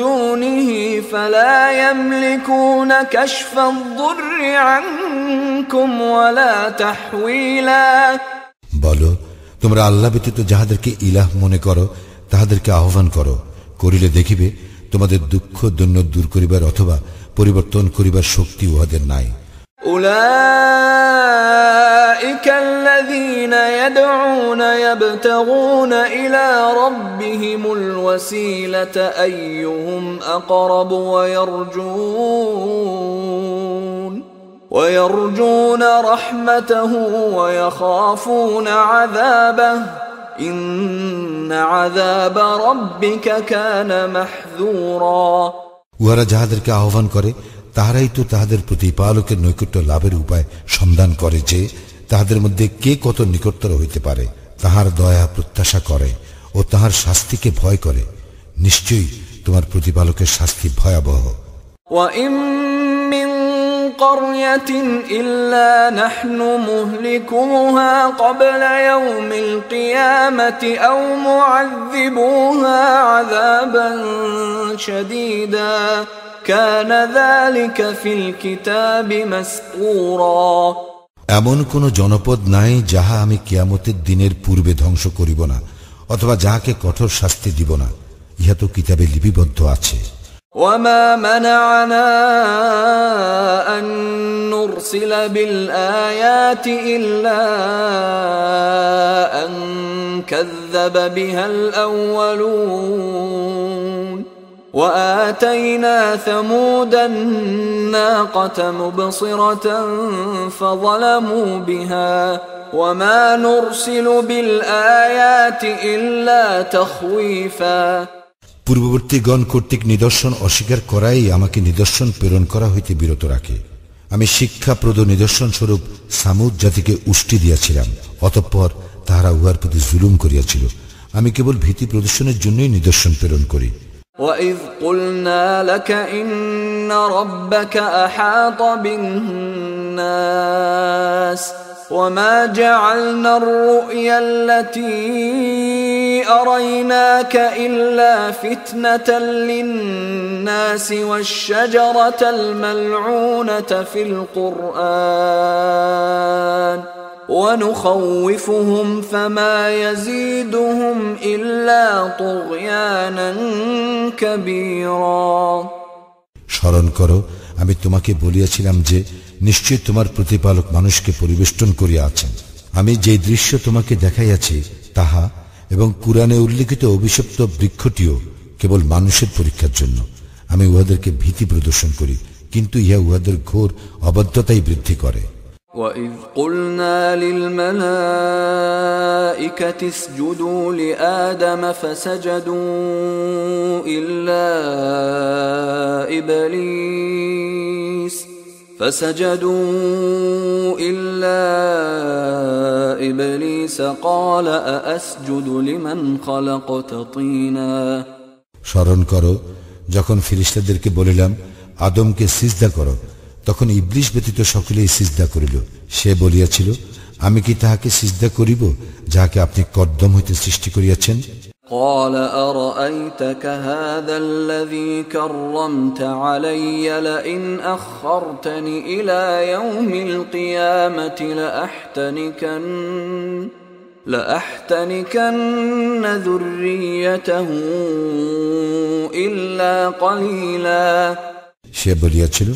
دُونِهِ فَلَا يَمْلِكُونَ كَشْفَ الضُّرِّ عَنكُمْ وَلَا تَحْوِيلًا। বলো, তোমরা আল্লাহ ব্যতীত যাহাদেরকে ইলাহ মনে করো তাহাদেরকে আহ্বান করো, করিলে দেখিবে তোমাদের দুঃখ দৈন্য দূর করিবার অথবা পরিবর্তন করিবার শক্তি উহাদের নাই। أولئك الذين يدعون يبتغون إلى ربهم الوسيلة أيهم أقرب ويرجون رحمته ويخافون عذابه إن عذاب ربك كان محذورا। উহারা যাহাদেরকে আহ্বান করে তাহারাই তো তাহাদের প্রতিপালকের নৈকট্য লাভের উপায় সন্ধান করে যে তাহাদের মধ্যে কে কত নিকটতর হইতে পারে, তাহার দয়া প্রত্যাশা করে ও তাহার শাস্তিকে ভয় করে। নিশ্চয়ই তোমার প্রতিপালকের শাস্তি ভয়াবহ। وَإِن مِّن قَرْيَةٍ إِلَّا نَحْنُ مُهْلِكُوهَا قَبْلَ يَوْمِ الْقِيَامَةِ أَوْ مُعَذِّبُوهَا عَذَابًا شَدِيدًا كَانَ ذَلِكَ فِي الْكِتَابِ مَسْطُورًا। এমন কোন জনপদ নাই যাহা আমি কিয়ামতের দিনের পূর্বে ধ্বংস করিব না অথবা যাহাকে কঠোর শাস্তি দিব না, ইহা তো কিতাবে লিপিবদ্ধ আছে। وَمَا مَنَعَنَا أَن نُّرْسِلَ بِالْآيَاتِ إِلَّا أَن كَذَّبَ بِهَا الْأَوَّلُونَ وَآتَيْنَا ثَمُودَ النَّاقَةَ مُبْصِرَةً فَظَلَمُوا بِهَا وَمَا نُرْسِلُ بِالْآيَاتِ إِلَّا تَخْوِيفًا। পূর্ববর্তীগণ কর্তৃক নিদর্শন অস্বীকার করাই আমাকে নিদর্শন প্রেরণ করা হইতে বিরত রাখে। আমি শিক্ষাপ্রদ নিদর্শন স্বরূপ সামুদ জাতিকে উষ্টি দিয়াছিলাম, অতঃপর তাহারা উহার প্রতি জুলুম করিয়াছিল। আমি কেবল ভীতি প্রদর্শনের জন্যই নিদর্শন প্রেরণ করি। وَإِذْ قُلْنَا لَكَ إِنَّ رَبَّكَ أَحَاطَ بِالنَّاسِ وَمَا جَعَلْنَا الرُّؤْيَا الَّتِي أَرَيْنَاكَ إِلَّا فِتْنَةً لِلنَّاسِ وَالشَّجَرَةَ الْمَلْعُونَةَ فِي الْقُرْآنِ وَنُخَوِّفُهُمْ فَمَا يَزِيدُهُمْ إِلَّا طُغْيَانًا كَبِيرًا। স্মরণ করো, আমি তোমাকে বলিয়াছিলাম যে নিশ্চয় তোমার প্রতিপালক মানুষকে পরিবেষ্টন করিয়া আছেন। আমি যে দৃশ্য তোমাকে দেখাইয়াছি তাহা এবং কুরআনে উল্লিখিত অভিশপ্ত বৃক্ষটিও কেবল মানুষের পরীক্ষার জন্য। আমি উহাদেরকে ভীতি প্রদর্শন করি, কিন্তু ইহা উহাদের ঘোর অবাধ্যতাই বৃদ্ধি করে। وَإِذْ قُلْنَا لِلْمَلَائِكَةِ اسْجُدُوا لِآدَمَ فَسَجَدُوا إِلَّا إِبْلِيسَ قَالَ أَأَسْجُدُ لِمَنْ خَلَقْتَ طِينًا স্মরণ করো যখন ফেরেশতাদেরকে বলিলাম আদমকে সিজদা করো, তখন ইবলিস ব্যতীত সকলেই সিজদা করিল। সে বলিয়াছিল, আমি কি তাহাকে সিজদা করিব যাহাকে আপনি কদ্দম হইতে সৃষ্টি করিয়াছেন? قال أرأيتك هذا الذي كرمت علي لئن أخرتني إلى يوم القيامة لأحتنكن ذريته إلا قليلا সে বলিয়াছিল,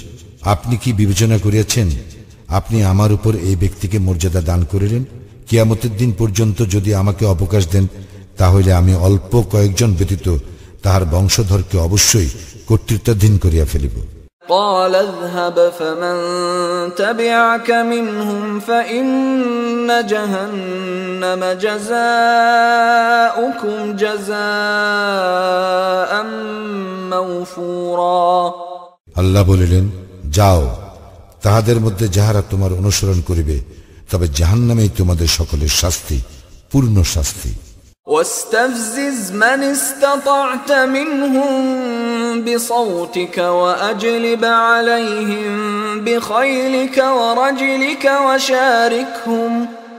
আপনি কি বিবেচনা করিয়াছেন আপনি আমার উপর এই ব্যক্তিকে মর্যাদা দান করিলেন? কিয়ামতের দিন পর্যন্ত যদি আমাকে অবকাশ দেন, তাহলে আমি অল্প কয়েকজন ব্যতীত তাহার বংশধরকে অবশ্যই কর্তৃত্বাধীন করিয়া ফেলিব। قال اذهب فمن تبعك منهم فإن جهنم جزاؤكم جزاء موفورا আল্লাহ বলিলেন, যাও, তাহাদের মধ্যে যাহারা তোমার অনুসরণ করিবে, তবে জাহান্নামেই তোমাদের সকলের শাস্তি, পূর্ণ শাস্তি। واستفزز من استطعت منهم بصوتك وأجلب عليهم بخيلك ورجلك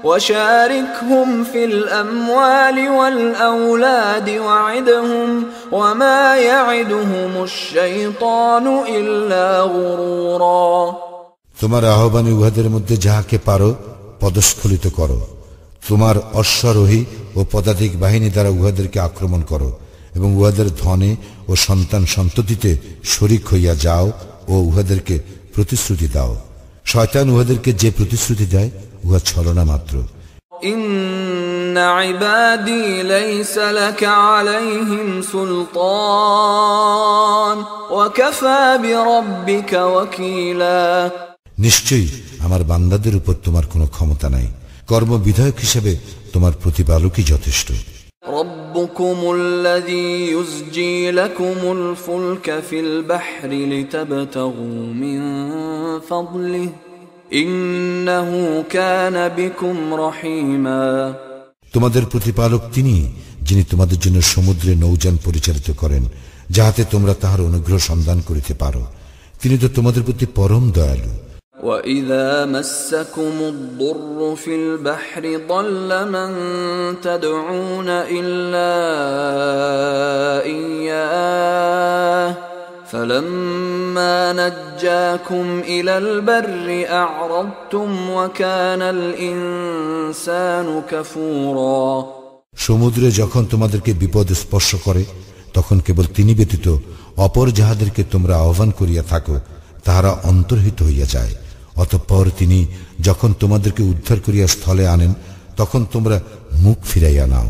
وشاركهم في الأموال والأولاد وعدهم وما يعدهم الشيطان إلا غرورا তোমার আহ্বানে উহাদের মধ্যে যাহাকে পারো পদস্খলিত করো, তোমার অশ্বারোহী ও পদাতিক বাহিনী দ্বারা উহাদেরকে আক্রমণ করো এবং উহাদের ধনে ও সন্তান সন্ততিতে শরীক হইয়া যাও ও উহাদেরকে প্রতিশ্রুতি দাও। শয়তান উহাদেরকে যে প্রতিশ্রুতি দেয় উহা ছলনা মাত্র। ইন্না ইবাদি লাইসা লাকা আলাইহিম সুলতান ওয়া কাফা বিরাব্বিকা ওয়াকিলা নিশ্চয়ই আমার বান্দাদের উপর তোমার কোনো ক্ষমতা নাই, কর্মবিধায়ক হিসেবে তোমার প্রতিপালকই যথেষ্ট। রব্বুকুমুল্লাযী ইউসজি লাকুমুল ফুলকা ফিল বাহরি লিতাবতাগু মিন ফাদলিহি ইন্নাহু কানা বিকুম রহিমা তোমাদের প্রতিপালক তিনি, যিনি তোমাদের জন্য সমুদ্রে নৌযান পরিচালিত করেন যাহাতে তোমরা তাহার অনুগ্রহ সন্ধান করিতে পারো। তিনি তো তোমাদের প্রতি পরম দয়ালু। وَإِذَا مَسَّكُمُ الضُّرُّ فِي الْبَحْرِ ضَلَّ مَن تَدْعُونَ إِلَّا إِيَّاهُ فَلَمَّا نَجَّاكُمْ إِلَى الْبَرِّ أَعْرَضْتُمْ وَكَانَ الْإِنسَانُ كَفُورًا সমুদ্রে যখন তোমাদেরকে বিপদ স্পর্শ করে, তখন কেবল তিনি ব্যতীত অপর যাহাদেরকে তোমরা আহ্বান করিয়া থাকো তাহারা অন্তর্হিত হইয়া যায়। অতঃপর তিনি যখন তোমাদেরকে উদ্ধার করিয়া স্থলে আনেন, তখন তোমরা মুখ ফিরাইয়া নাও।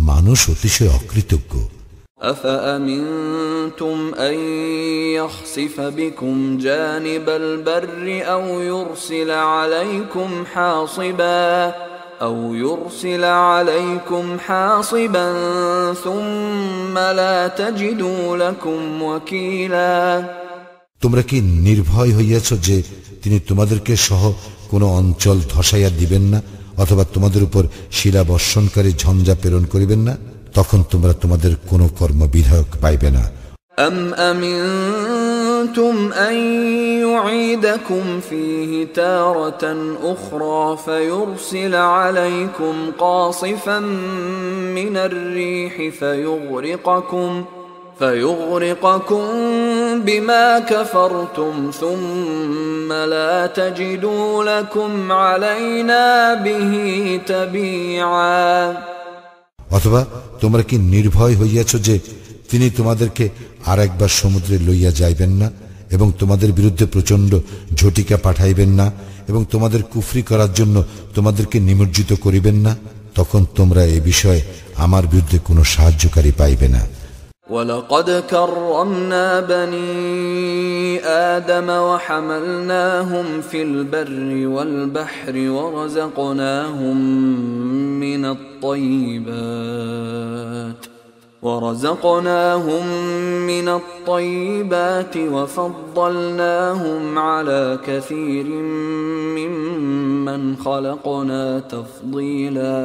মানুষ অতিশয় অকৃতজ্ঞ। أفأمنتم أن يخسف بكم جانب البر أو يرسل عليكم حاصبا ثم لا تجدوا لكم وكيلا তোমরা কি নির্ভয় হইয়াছ যে তিনি তোমাদেরকে সহ কোনো অঞ্চল ধসাইয়া দিবেন না, অথবা তোমাদের উপর শিলা বর্ষণকারী ঝঞ্ঝা প্রেরণ করিবেন না? তখন তোমরা তোমাদের কোনো কর্মবিধায়ক পাইবে না। أم أمنتم أن يعيدكم فيه تارة أخرى فيرسل عليكم قاصفا من الريح فيغرقكم بما كفرتم ثم لا تجدوا لكم علينا به تبيعا অথবা তোমরা কি নির্ভয় হইয়াছ যে তিনি তোমাদেরকে আর একবার সমুদ্রে লইয়া যাইবেন না এবং তোমাদের বিরুদ্ধে প্রচন্ড ঝটিকা পাঠাইবেন না এবং তোমাদের কুফরি করার জন্য তোমাদেরকে নিমজ্জিত করিবেন না? তখন তোমরা এই বিষয়ে আমার বিরুদ্ধে কোনো সাহায্যকারী পাইবে না। وَلَقَدْ كَرَّمْنَا بَنِي آدم وحملناهم في البر والبحر ورزقناهم من الطيبات وفضلناهم على كثير ممن خلقنا تفضيلا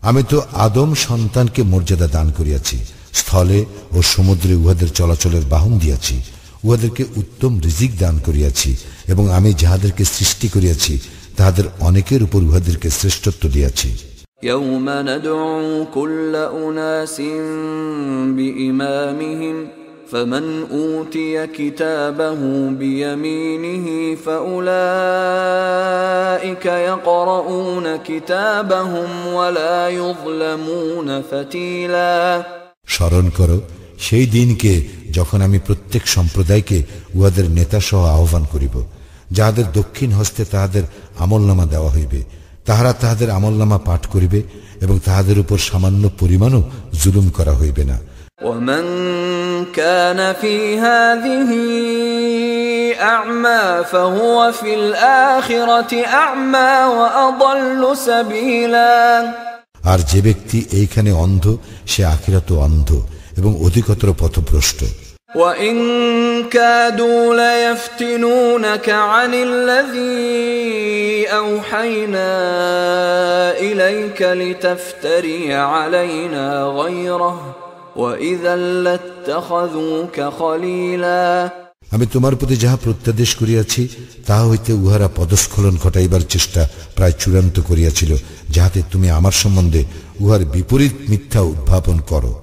আমি তো আদম সন্তানকে মর্যাদা দান করিয়াছি, স্থলে ও সমুদ্রে উহাদের চলাচলের বাহন দিয়াছি, উহাদেরকে উত্তম রিজিক দান করিয়াছি, এবং আমি যাহাদেরকে সৃষ্টি করিয়াছি তাহাদের অনেকের উপর উহাদেরকে শ্রেষ্ঠত্ব দিয়াছি। يوم ندعو كل أناس بإمامهم فمن أوتي كتابه بيمينه فأولئك يقرؤون كتابهم ولا يظلمون فتيلا স্মরণ করো সেই দিনকে যখন আমি প্রত্যেক সম্প্রদায়কে উহাদের নেতা সহ আহ্বান করিব, যাহাদের দক্ষিণ হস্তে তাহাদের আমলনামা দেওয়া হইবে, তাহারা তাহাদের আমলনামা পাঠ করিবে এবং তাহাদের উপর সামান্য পরিমাণও জুলুম করা হইবে না। ومن كان في هذه أعمى فهو في الآخرة أعمى وأضل سبيلا আর যে ব্যক্তি এইখানে অন্ধ সে আখিরাতেও অন্ধ এবং অধিকতর পথভ্রষ্ট। وَإِن كَادُوا لَيَفْتِنُونَكَ عَنِ الَّذِي أَوْحَيْنَا إِلَيْكَ لِتَفْتَرِيَ عَلَيْنَا غَيْرَهُ وَإِذًا لَاتَّخَذُوكَ خَلِيلًا আমি তোমার প্রতি যাহা প্রত্যাদেশ করিয়াছি তাহা হইতে উহারা পদস্খলন ঘটাইবার চেষ্টা প্রায় চূড়ান্ত করিয়াছিল, যাহাতে তুমি আমার সম্বন্ধে উহার বিপরীত মিথ্যা উদ্ভাবন করো,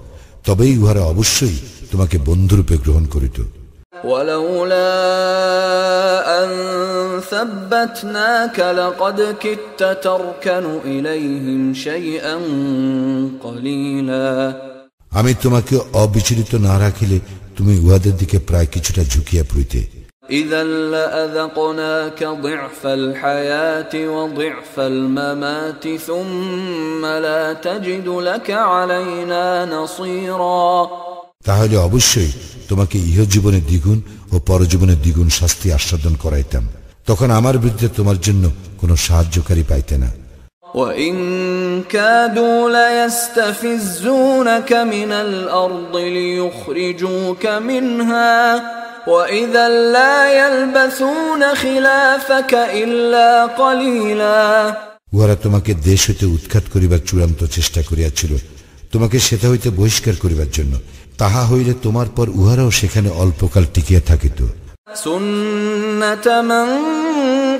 তবেই উহারা অবশ্যই তোমাকে বন্ধুরূপে গ্রহণ করিত। وَلَوْلَا أَن ثَبَّتْنَاكَ لَقَدْ كِدتَّ تَرْكَنُ إِلَيْهِمْ شَيْئًا قَلِيلًا আমি তোমাকে অবিচলিত না রাখিলে তুমি উহাদের দিকে প্রায় কিছুটা ঝুঁকিয়া পড়িতে। إِذًا لَأَذَقْنَاكَ ضِعْفَ الْحَيَاةِ وَضِعْفَ الْمَمَاتِ ثُمَّ لَا تَجِدُ لَكَ عَلَيْنَا نَصِيرًا তাহলে অবশ্যই তোমাকে ইহজীবনে দ্বিগুণ ও পরজীবনে দ্বিগুণ শাস্তি আস্বাদন করাইতাম, তখন আমার বিরুদ্ধে তোমার জন্য কোনো সাহায্যকারী পাইতে না। وَإِن كَادُوا لَيَسْتَفِزُّونَكَ مِنَ الْأَرْضِ لِيُخْرِجُوكَ مِنْهَا وَإِذًا لَّا يَلْبَثُونَ خِلَافَكَ إِلَّا قَلِيلًا উহারা তোমাকে দেশ হইতে উৎখাত করিবার চূড়ান্ত চেষ্টা করিয়াছিল, তোমাকে সেটা হইতে বহিষ্কার করিবার জন্য। তাহা হইলে তোমার পর উহারাও সেখানে অল্পকাল টিকিয়া থাকিত। سُنَّةَ مَن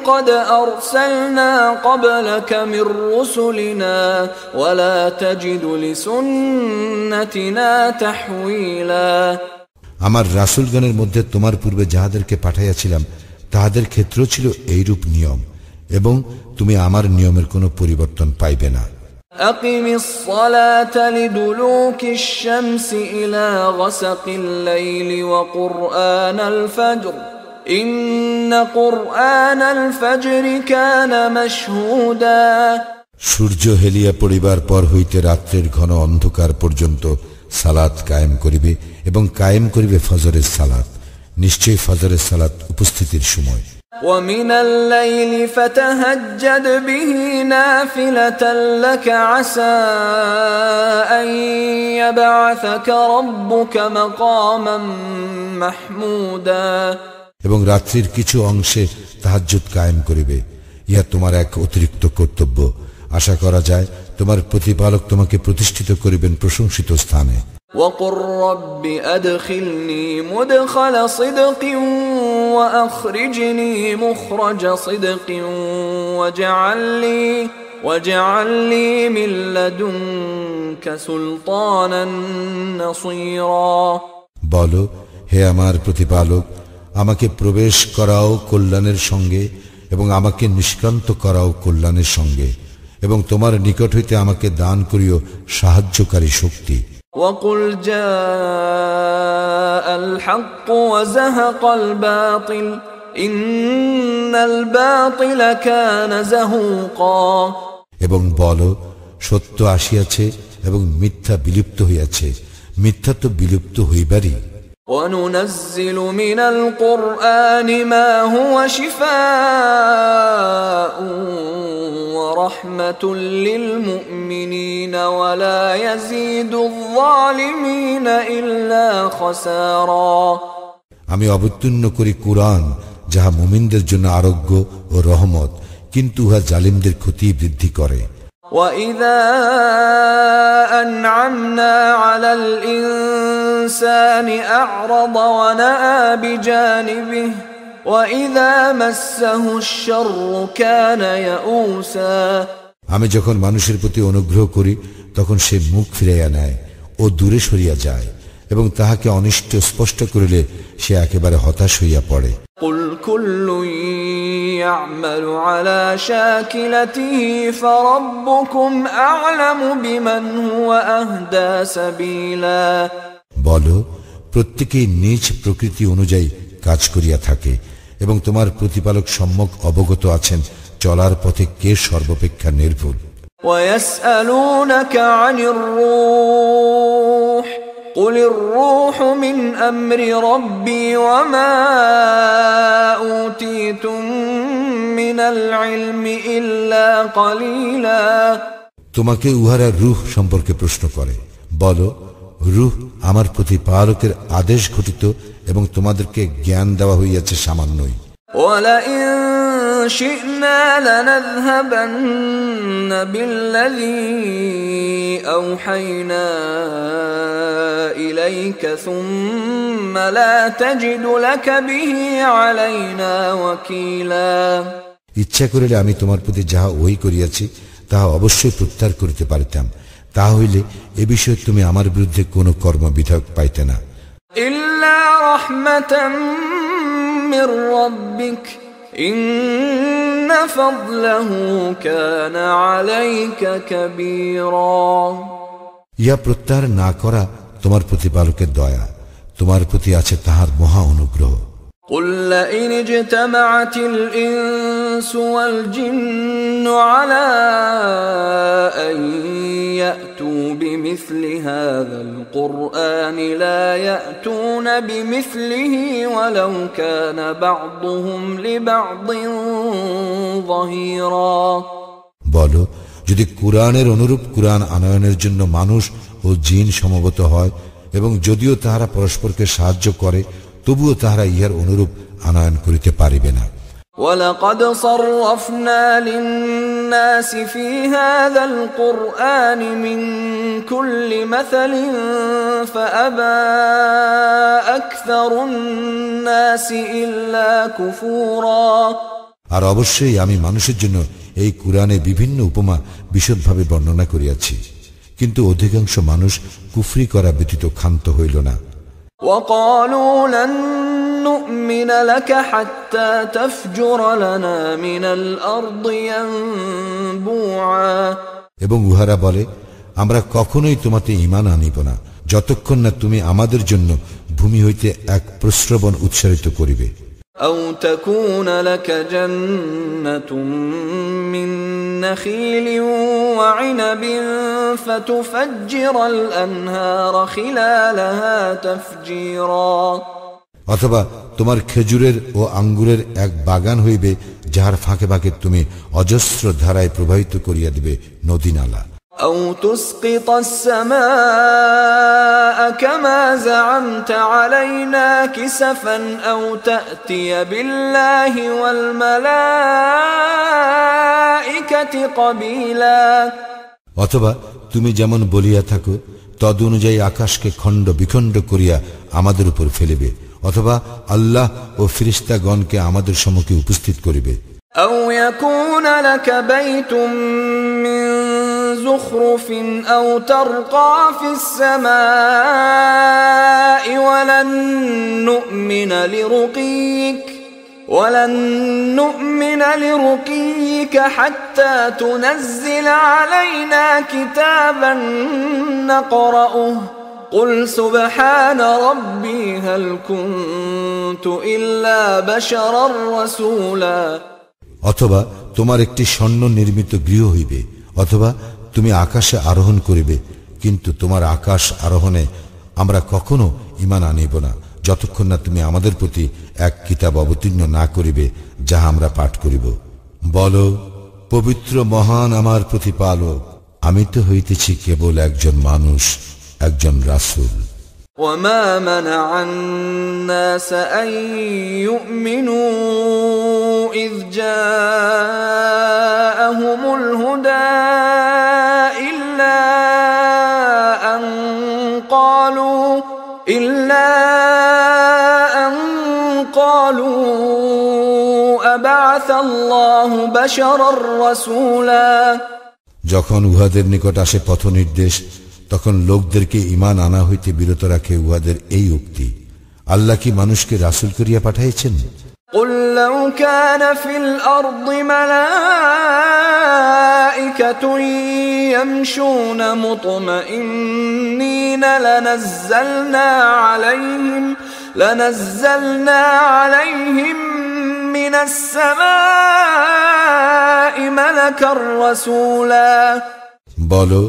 قَدْ أَرْسَلْنَا قَبْلَكَ مِن رُّسُلِنَا وَلَا تَجِدُ لِسُنَّتِنَا تَحْوِيلًا আমার রাসূলগণের মধ্যে তোমার পূর্বে যাহাদেরকে পাঠাইয়াছিলাম তাহাদের ক্ষেত্রেও ছিল এইরূপ নিয়ম, এবং তুমি আমার নিয়মের কোনো পরিবর্তন পাইবে না। أقم الصلاة لدلوك الشمس إلى غسق الليل وقرآن الفجر إن قرآن الفجر كان مشهودا সূর্য হেলিয়া পড়িবার পর হইতে রাত্রের ঘন অন্ধকার পর্যন্ত সালাত কায়েম করিবে এবং কায়েম করিবে ফজরের সালাত, নিশ্চয়ই ফজরের সালাত উপস্থিতির সময়। ومن الليل فتهجد به نافلة لك عسى أن يبعثك ربك مقاما محمودا এবং রাত্রির কিছু অংশে তাহাজ্জুদ কায়েম করিবে, ইহা তোমার এক অতিরিক্ত কর্তব্য। আশা করা যায় তোমার প্রতিপালক তোমাকে প্রতিষ্ঠিত করিবেন প্রশংসিত স্থানে। وقل رب أدخلني مدخل صدق وأخرجني مخرج صدق واجعل لي من لدنك سلطانا نصيرا বলো, হে আমার প্রতিপালক, আমাকে প্রবেশ করাও কল্যাণের সঙ্গে এবং আমাকে নিষ্ক্রান্ত করাও কল্যাণের সঙ্গে, এবং তোমার নিকট হইতে আমাকে দান করিও সাহায্যকারী শক্তি। وقل جاء الحق وزهق الباطل إن الباطل كان زهوقا এবং বলো, সত্য আসিয়াছে এবং মিথ্যা বিলুপ্ত হইয়াছে, মিথ্যা তো বিলুপ্ত হইবারই। وننزل من القرآن ما هو شفاء ورحمة للمؤمنين ولا يزيد الظالمين إلا خسارا আমি অবতীর্ণ করি কুরআন যাহা মুমিনদের জন্য আরোগ্য ও রহমত, কিন্তু উহা জালিমদের ক্ষতি বৃদ্ধি করে। وَإِذَا أَنْعَمْنَا عَلَى الْإِنسَانِ أَعْرَضَ وَنَأَى بِجَانِبِهِ وَإِذَا مَسَّهُ الشَّرُّ كَانَ يَئُوسًا আমি যখন মানুষের প্রতি অনুগ্রহ করি তখন সে মুখ ফিরাইয়া নেয় ও দূরে সরিয়া যায়, এবং তাহাকে অনিষ্ট স্পষ্ট করিলে সে একেবারে হতাশ হইয়া পড়ে। قُلْ كُلٌّ يَعْمَلُ عَلَى شَاكِلَتِهِ فَرَبُّكُمْ أَعْلَمُ بِمَنْ هُوَ أَهْدَى سَبِيلًا বলো, প্রত্যেকেই নিজ প্রকৃতি অনুযায়ী কাজ করিয়া থাকে, এবং তোমার প্রতিপালক সম্যক অবগত আছেন চলার পথে কে সর্বাপেক্ষা নির্ভুল। وَيَسْأَلُونَكَ عَنِ الرُّوحِ قُلِ الرُّوحُ مِنْ أَمْرِ رَبِّي وَمَا أُوتِيتُم مِّنَ الْعِلْمِ إِلَّا قَلِيلًا তোমাকে উহারা রূহ সম্পর্কে প্রশ্ন করে, বলো, রূহ আমার প্রতিপালকের আদেশ ঘটিত এবং তোমাদেরকে জ্ঞান দেওয়া হইয়াছে সামান্যই। وَلَئِن شِئْنَا لَنَذْهَبَنَّ بِالَّذِي أَوْحَيْنَا إِلَيْكَ ثُمَّ لَا تَجِدُ لَكَ بِهِ عَلَيْنَا وَكِيلًا ইচ্ছা করিলে আমি তোমার প্রতি যাহা ওহী করিয়াছি তাহা অবশ্যই প্রত্যাহার করিতে পারিতাম, তাহা হইলে এ বিষয়ে তুমি আমার বিরুদ্ধে কোনো কর্মবিধায়ক পাইতে না। إِلَّا رَحْمَةً مِّن رَّبِّكَ إِنَّ فَضْلَهُ كَانَ عَلَيْكَ كَبِيرًا ইহা প্রত্যাহার না করা তোমার প্রতিপালকের দয়া, তোমার প্রতি আছে তাহার মহা অনুগ্রহ। قُل لَّئِنِ اجْتَمَعَتِ الْإِنسُ وَالْجِنُّ عَلَىٰ أَن يَأْتُوا بِمِثْلِ هَٰذَا الْقُرْآنِ لَا يَأْتُونَ بِمِثْلِهِ وَلَوْ كَانَ بَعْضُهُمْ لِبَعْضٍ ظَهِيرًا বলো, যদি কুরআনের অনুরূপ কুরআন আনয়নের জন্য মানুষ ও জিন সমবেত হয়, এবং যদিও তাহারা পরস্পরকে সাহায্য করে, তবুও তাহারা ইহার অনুরূপ আনয়ন করিতে পারিবে না। وَلَقَدْ صَرَّفْنَا لِلنَّاسِ فِي هَذَا الْقُرْآنِ مِنْ كُلِّ مَثَلٍ فَأَبَى أَكْثَرُ النَّاسِ إِلَّا كُفُورًا আর অবশ্যই আমি মানুষের জন্য এই কুরআনে বিভিন্ন উপমা বিশদভাবে বর্ণনা করিয়াছি, কিন্তু অধিকাংশ মানুষ কুফরি করা ব্যতীত ক্ষান্ত হইল না। وَقَالُوا لَن نُّؤْمِنَ لَكَ حَتَّى تَفْجُرَ لَنَا مِنَ الْأَرْضِ يَنبُوعًا এবং উহারা বলে, আমরা কখনোই তোমাতে ঈমান আনিব না যতক্ষণ না তুমি আমাদের জন্য ভূমি হইতে এক প্রস্রবণ উৎসারিত করিবে। أَوْ تَكُونَ لَكَ جَنَّةٌ مِّن نَّخِيلٍ وَعِنَبٍ فَتُفَجِّرَ الْأَنْهَارَ خِلَالَهَا تَفْجِيرًا অথবা তোমার খেজুরের ও আঙ্গুরের এক বাগান হইবে, যাহার ফাঁকে ফাঁকে তুমি অজস্র ধারায় প্রবাহিত করিয়া দিবে নদী নালা। أَوْ تُسْقِطَ السَّمَاءَ كَمَا زَعَمْتَ عَلَيْنَا كِسَفًا أَوْ تَأْتِيَ بِاللَّهِ وَالْمَلَائِكَةِ قَبِيلًا অথবা তুমি যেমন বলিয়া থাকো তদ অনুযায়ী আকাশকে খণ্ড বিখণ্ড করিয়া আমাদের উপর ফেলিবে, অথবা আল্লাহ ও ফেরেশতাগণকে আমাদের সম্মুখে উপস্থিত করিবে। أَوْ يَكُونَ لَكَ بَيْتٌ مِّن زُخْرُفٍ أَوْ تَرْقَىٰ فِي السَّمَاءِ وَلَن نُّؤْمِنَ لِرُقِيِّكَ حَتَّىٰ تُنَزِّلَ عَلَيْنَا كِتَابًا نَّقْرَؤُهُ قُلْ سُبْحَانَ رَبِّي هَلْ كُنتُ إِلَّا بَشَرًا رَّسُولًا অথবা তোমার একটি স্বর্ণ নির্মিত গৃহ হইবে, অথবা তুমি আকাশে আরোহণ করিবে, কিন্তু তোমার আকাশ আরোহণে আমরা কখনো ঈমান আনিব না যতক্ষণ না তুমি আমাদের প্রতি এক কিতাব অবতীর্ণ না করিবে, যাহা আমরা পাঠ করিব। বলো, পবিত্র মহান আমার প্রতিপালক, আমি তো হইতেছি কেবল একজন মানুষ, একজন রাসূল। وما منع الناس أن يؤمنوا إذ جاءهم الهدى إلا أن قالوا أبعث الله بشرا رسولا। যখন উহাদের নিকট আসে পথ নির্দেশ, তখন লোকদেরকে ঈমান আনা হইতে বিরত রাখে উহাদের এই উক্তি, আল্লাহ কি মানুষকে রাসূল করিয়া পাঠাইছেন? قل لو كان في الأرض ملائكة يمشون مطمئنين لنزلنا عليهم من السماء ملكا رسولا। বলো,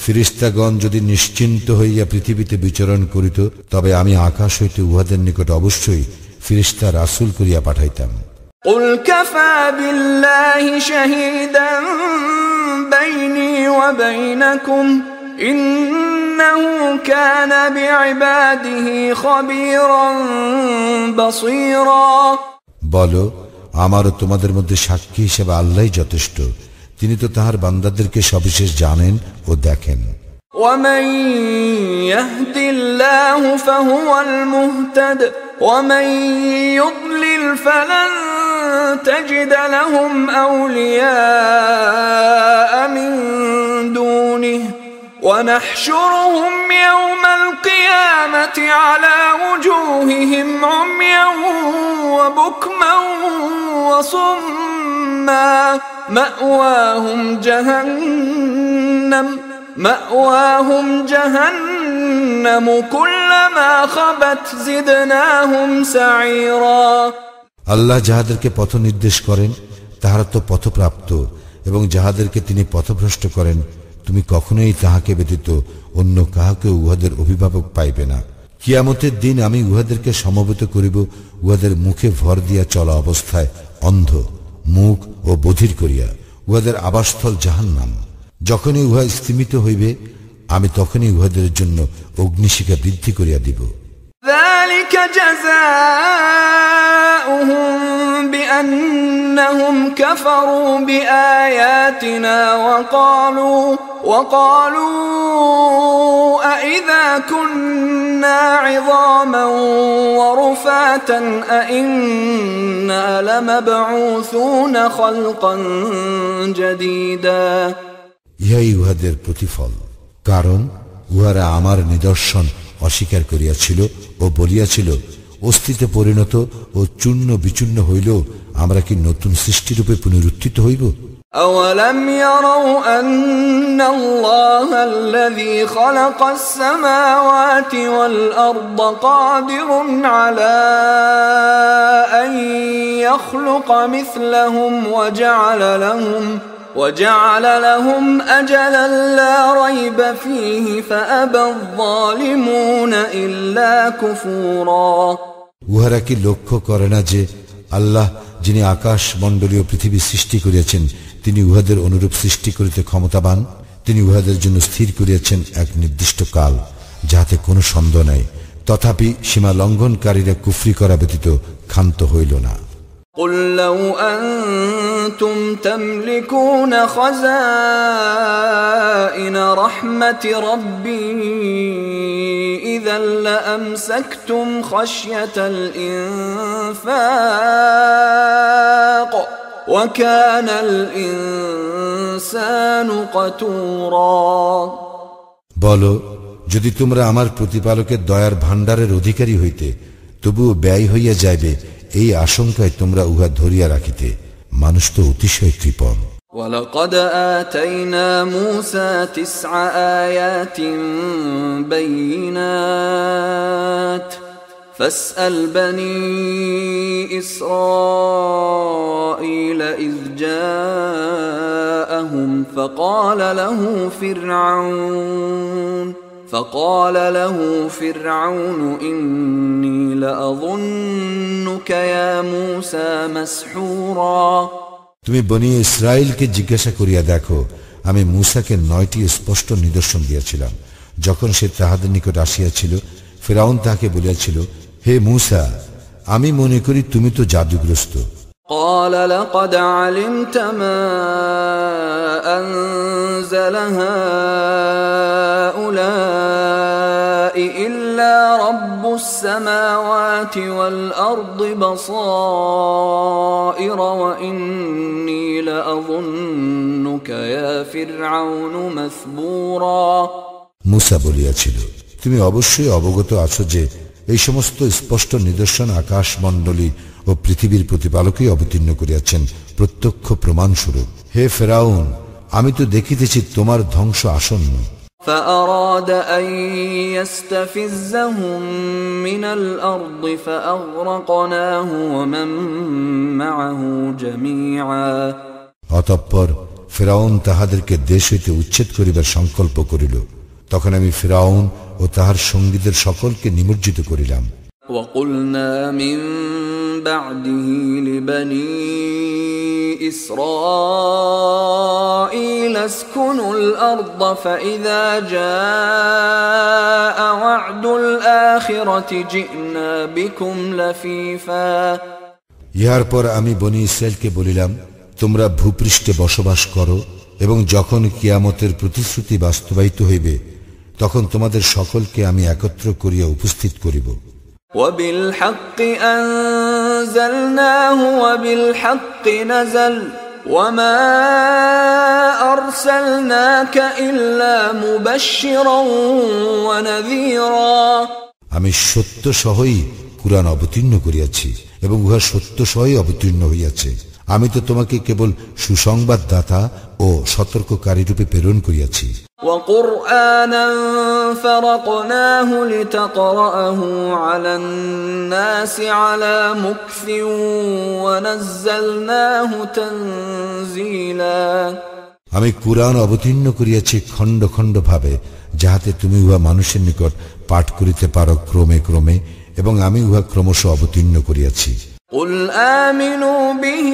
ফেরেশতাগণ যদি নিশ্চিন্ত হইয়া পৃথিবীতে বিচরণ করিত, তবে আমি আকাশ হইতে উহাদের নিকট অবশ্যই ফেরেশতা রাসূল করিয়া পাঠাইতাম। قل كفى بالله شهيدا بيني وبينكم إنه كان بعباده خبيرا بصيرا। বলো, আমারও তোমাদের মধ্যে সাক্ষী হিসেবে আল্লাহই যথেষ্ট, তিনি তো তাহার বান্দাদেরকে সবিশেষ জানেন ও দেখেন। ومن يهد الله فهو المهتد ومن يضلل فلن تجد لهم أولياء من دونه ونحشرهم يوم القيامة على وجوههم عميا وبكما وصما مأواهم جهنم كلما خبت زدناهم سعيرا। আল্লাহ যাহাদেরকে পথ নির্দেশ করেন তাহারা তো পথপ্রাপ্ত, এবং যাহাদেরকে তিনি পথভ্রষ্ট করেন তুমি কখনোই তাহাকে ব্যতীত অন্য কাহাকে উহাদের অভিভাবক পাইবে না। কিয়ামতের দিন আমি উহাদেরকে সমবেত করিব উহাদের মুখে ভর দিয়া চলা অবস্থায় অন্ধ, মুখ ও বধির করিয়া, উহাদের আবাসস্থল জাহান্নাম। যখনই উহা স্থিমিত হইবে, আমি তখনই উহাদের জন্য অগ্নিশিখা বৃদ্ধি করিয়া দিব। ذلك جزاؤهم بأنهم كفروا بآياتنا وقالوا أإذا كنا عظاما ورفاتا أإنا لمبعوثون خلقا جديدا। ইহাই উহাদের প্রতিফল, কারণ উহারা আমার নিদর্শন অস্বীকার করিয়াছিল ও বলিয়াছিল, অস্থিতে পরিণত ও চূর্ণ বিচূর্ণ হইলেও আমরা কি নতুন সৃষ্টিরূপে পুনরুত্থিত হইব? أولم يروا أن الله الذي خلق السماوات والأرض قادر على أن يخلق مثلهم وجعل لهم أجلا لا ريب فيه فأبى الظالمون إلا كفورا। উহারা কি লক্ষ্য করে না যে আল্লাহ যিনি আকাশ মণ্ডলীয় পৃথিবী সৃষ্টি করিয়াছেন, তিনি উহাদের অনুরূপ সৃষ্টি করিতে ক্ষমতাবান। তিনি উহাদের জন্য স্থির করিয়াছেন এক নির্দিষ্ট কাল, যাহাতে কোনো সন্দেহ নাই, তথাপি সীমা লঙ্ঘনকারীরা কুফরি করা ব্যতীত ক্ষান্ত হইল না। قل لو أنتم تملكون خزائن رحمة ربي إذا لأمسكتم خشية الإنفاق وكان الإنسان قتورا। বলো, যদি তোমরা আমার প্রতিপালকের দয়ার ভাণ্ডারের অধিকারী হইতে, তবুও ব্যয় হইয়া যাইবে, এই আশঙ্কায় তোমরা উহা ধরিয়া রাখিতে। মানুষ তো অতিশয় কৃপণ। ولقد آتينا موسى 9 آيات بينات فاسأل بني إسرائيل إذ جاءهم فقال له فقال له فرعون إني لأظنك يا موسى مسحورا তুমি বনি ইসরাইলকে জিজ্ঞাসা করিয়া দেখো, আমি মূসাকে 9টি স্পষ্ট নিদর্শন দিয়েছিলাম। যখন সে তাহাদের নিকট আসিয়াছিল, ফিরআউন তাহাকে বলিয়াছিল, হে মূসা, আমি মনে করি তুমি তো জাদুগ্রস্ত। قال لقد علمت ما أنزل هؤلاء إلا رب السماوات والأرض بصائر وإني لأظنك يا فرعون مثبورا মূসা বলিয়াছিল, তুমি অবশ্যই অবগত আছো যে এই সমস্ত স্পষ্ট নিদর্শন আকাশ মণ্ডলী ও পৃথিবীর প্রতিপালকই অবতীর্ণ করিয়াছেন প্রত্যক্ষ প্রমাণস্বরূপ। হে ফেরাউন, আমি তো দেখিতেছি তোমার ধ্বংস আসন্ন। فأراد أن يستفزهم من الأرض فأغرقناه ومن معه جميعا অতঃপর ফিরআউন তাহাদেরকে দেশ হইতে উচ্ছেদ করিবার সংকল্প করিল। তখন আমি ফিরআউন ও তাহার সঙ্গীদের সকলকে নিমজ্জিত করিলাম। وقلنا من بعده لبني إسرائيل اسكنوا الأرض فإذا جاء وعد الآخرة جئنا بكم لفيفا ইহার পর আমি বনি ইসরায়েলকে বলিলাম, তোমরা ভূপৃষ্ঠে বসবাস করো এবং যখন কিয়ামতের প্রতিশ্রুতি বাস্তবায়িত হইবে তখন তোমাদের সকলকে আমি একত্র করিয়া উপস্থিত করিব। وبالحق أنزلناه وبالحق نزل وما أرسلناك إلا مبشرا ونذيرا আমি সত্য সহই কুরআন অবতীর্ণ করিয়াছি এবং উহা সত্য সহই অবতীর্ণ হইয়াছে। আমি তো তোমাকে কেবল সুসংবাদদাতা ও সতর্ককারী রূপে প্রেরণ করিয়াছি। وقرآنا فرقناه لتقرأه على الناس على مكث ونزلناه تنزيلا আমি কুরআন অবতীর্ণ করিয়াছি খণ্ড খণ্ড ভাবে, যাহাতে তুমি উহা মানুষের নিকট পাঠ করিতে পারো ক্রমে ক্রমে, এবং আমি উহা ক্রমশ অবতীর্ণ করিয়াছি। قل آمنوا به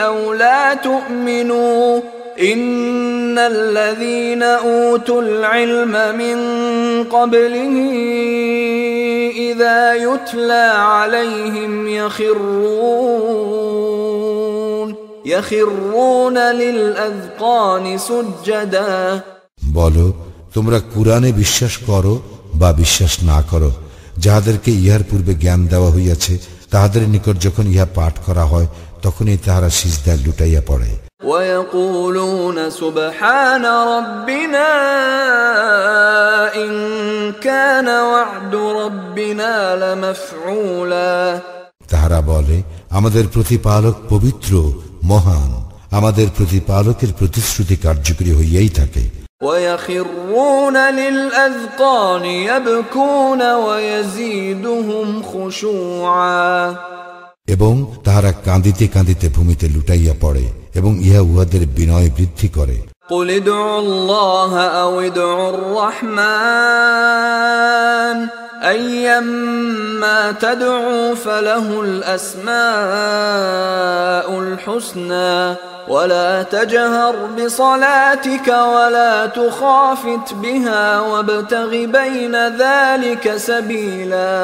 أو لا تؤمنوا إن الذين أوتوا العلم من قبله إذا يتلى عليهم يخرون للأذقان سجدا বলো, তোমরা কুরআনে বিশ্বাস করো বা বিশ্বাস না করো, যাহাদেরকে ইহার পূর্বে জ্ঞান দেওয়া হইয়াছে তাহাদের নিকট যখন ইহা পাঠ করা হয় তখনই তাহারা সিজদায় লুটাইয়া পড়ে। ويقولون سبحان ربنا إن كان وعد ربنا لمفعولا তাহারা বলে, আমাদের প্রতিপালক পবিত্র মহান, আমাদের প্রতিপালকের প্রতিশ্রুতি কার্যকরী হইয়াই থাকে। ويخرون للأذقان يبكون ويزيدهم خشوعا এবং তাহারা কাঁদিতে কাঁদিতে ভূমিতে লুটাইয়া পড়ে এবং ইহা উহাদের বিনয় বৃদ্ধি করে। قل ادعوا الله أو ادعوا الرحمن أيما تدعوا فله الأسماء الحسنى ولا تجهر بصلاتك ولا تخافت بها وابتغ بين ذلك سبيلا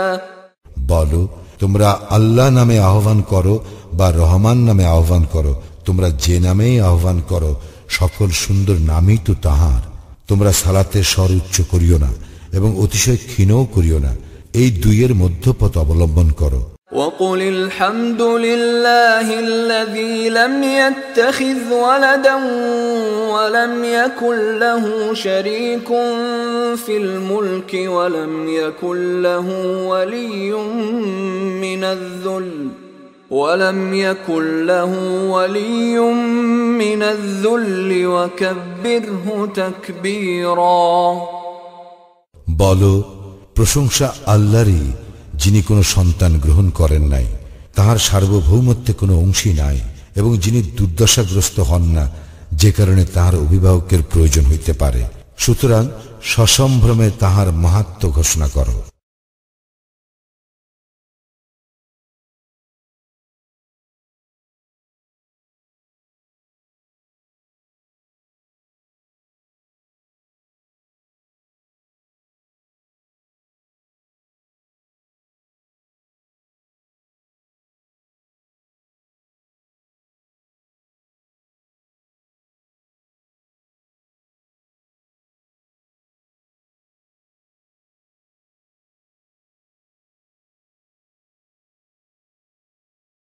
বলো, তোমরা আল্লাহ নামে আহ্বান করো বা রহমান নামে আহ্বান করো, তোমরা যে নামেই আহ্বান করো সকল সুন্দর নামই তো তাহার। তোমরা সালাতের স্বর উচ্চ করিও না এবং অতিশয় ক্ষীণও করিও না, এই দুইয়ের মধ্যপথ অবলম্বন করো। وقل الحمد لله الذي لم يتخذ ولدا ولم يكن له شريك في الملك ولم يكن له ولي من الذل وكبره تكبيرا বলো, প্রশংসা আল্লাহরই, যিনি কোনো সন্তান গ্রহণ করেন নাই, তাহার সার্বভৌমত্বে কোনো অংশী নাই এবং যিনি দুর্দশাগ্রস্ত হন না, যে কারণে তাহার অভিভাবকের প্রয়োজন হইতে পারে। সুতরাং সসম্ভ্রমে তাহার মাহাত্ম্য ঘোষণা করো।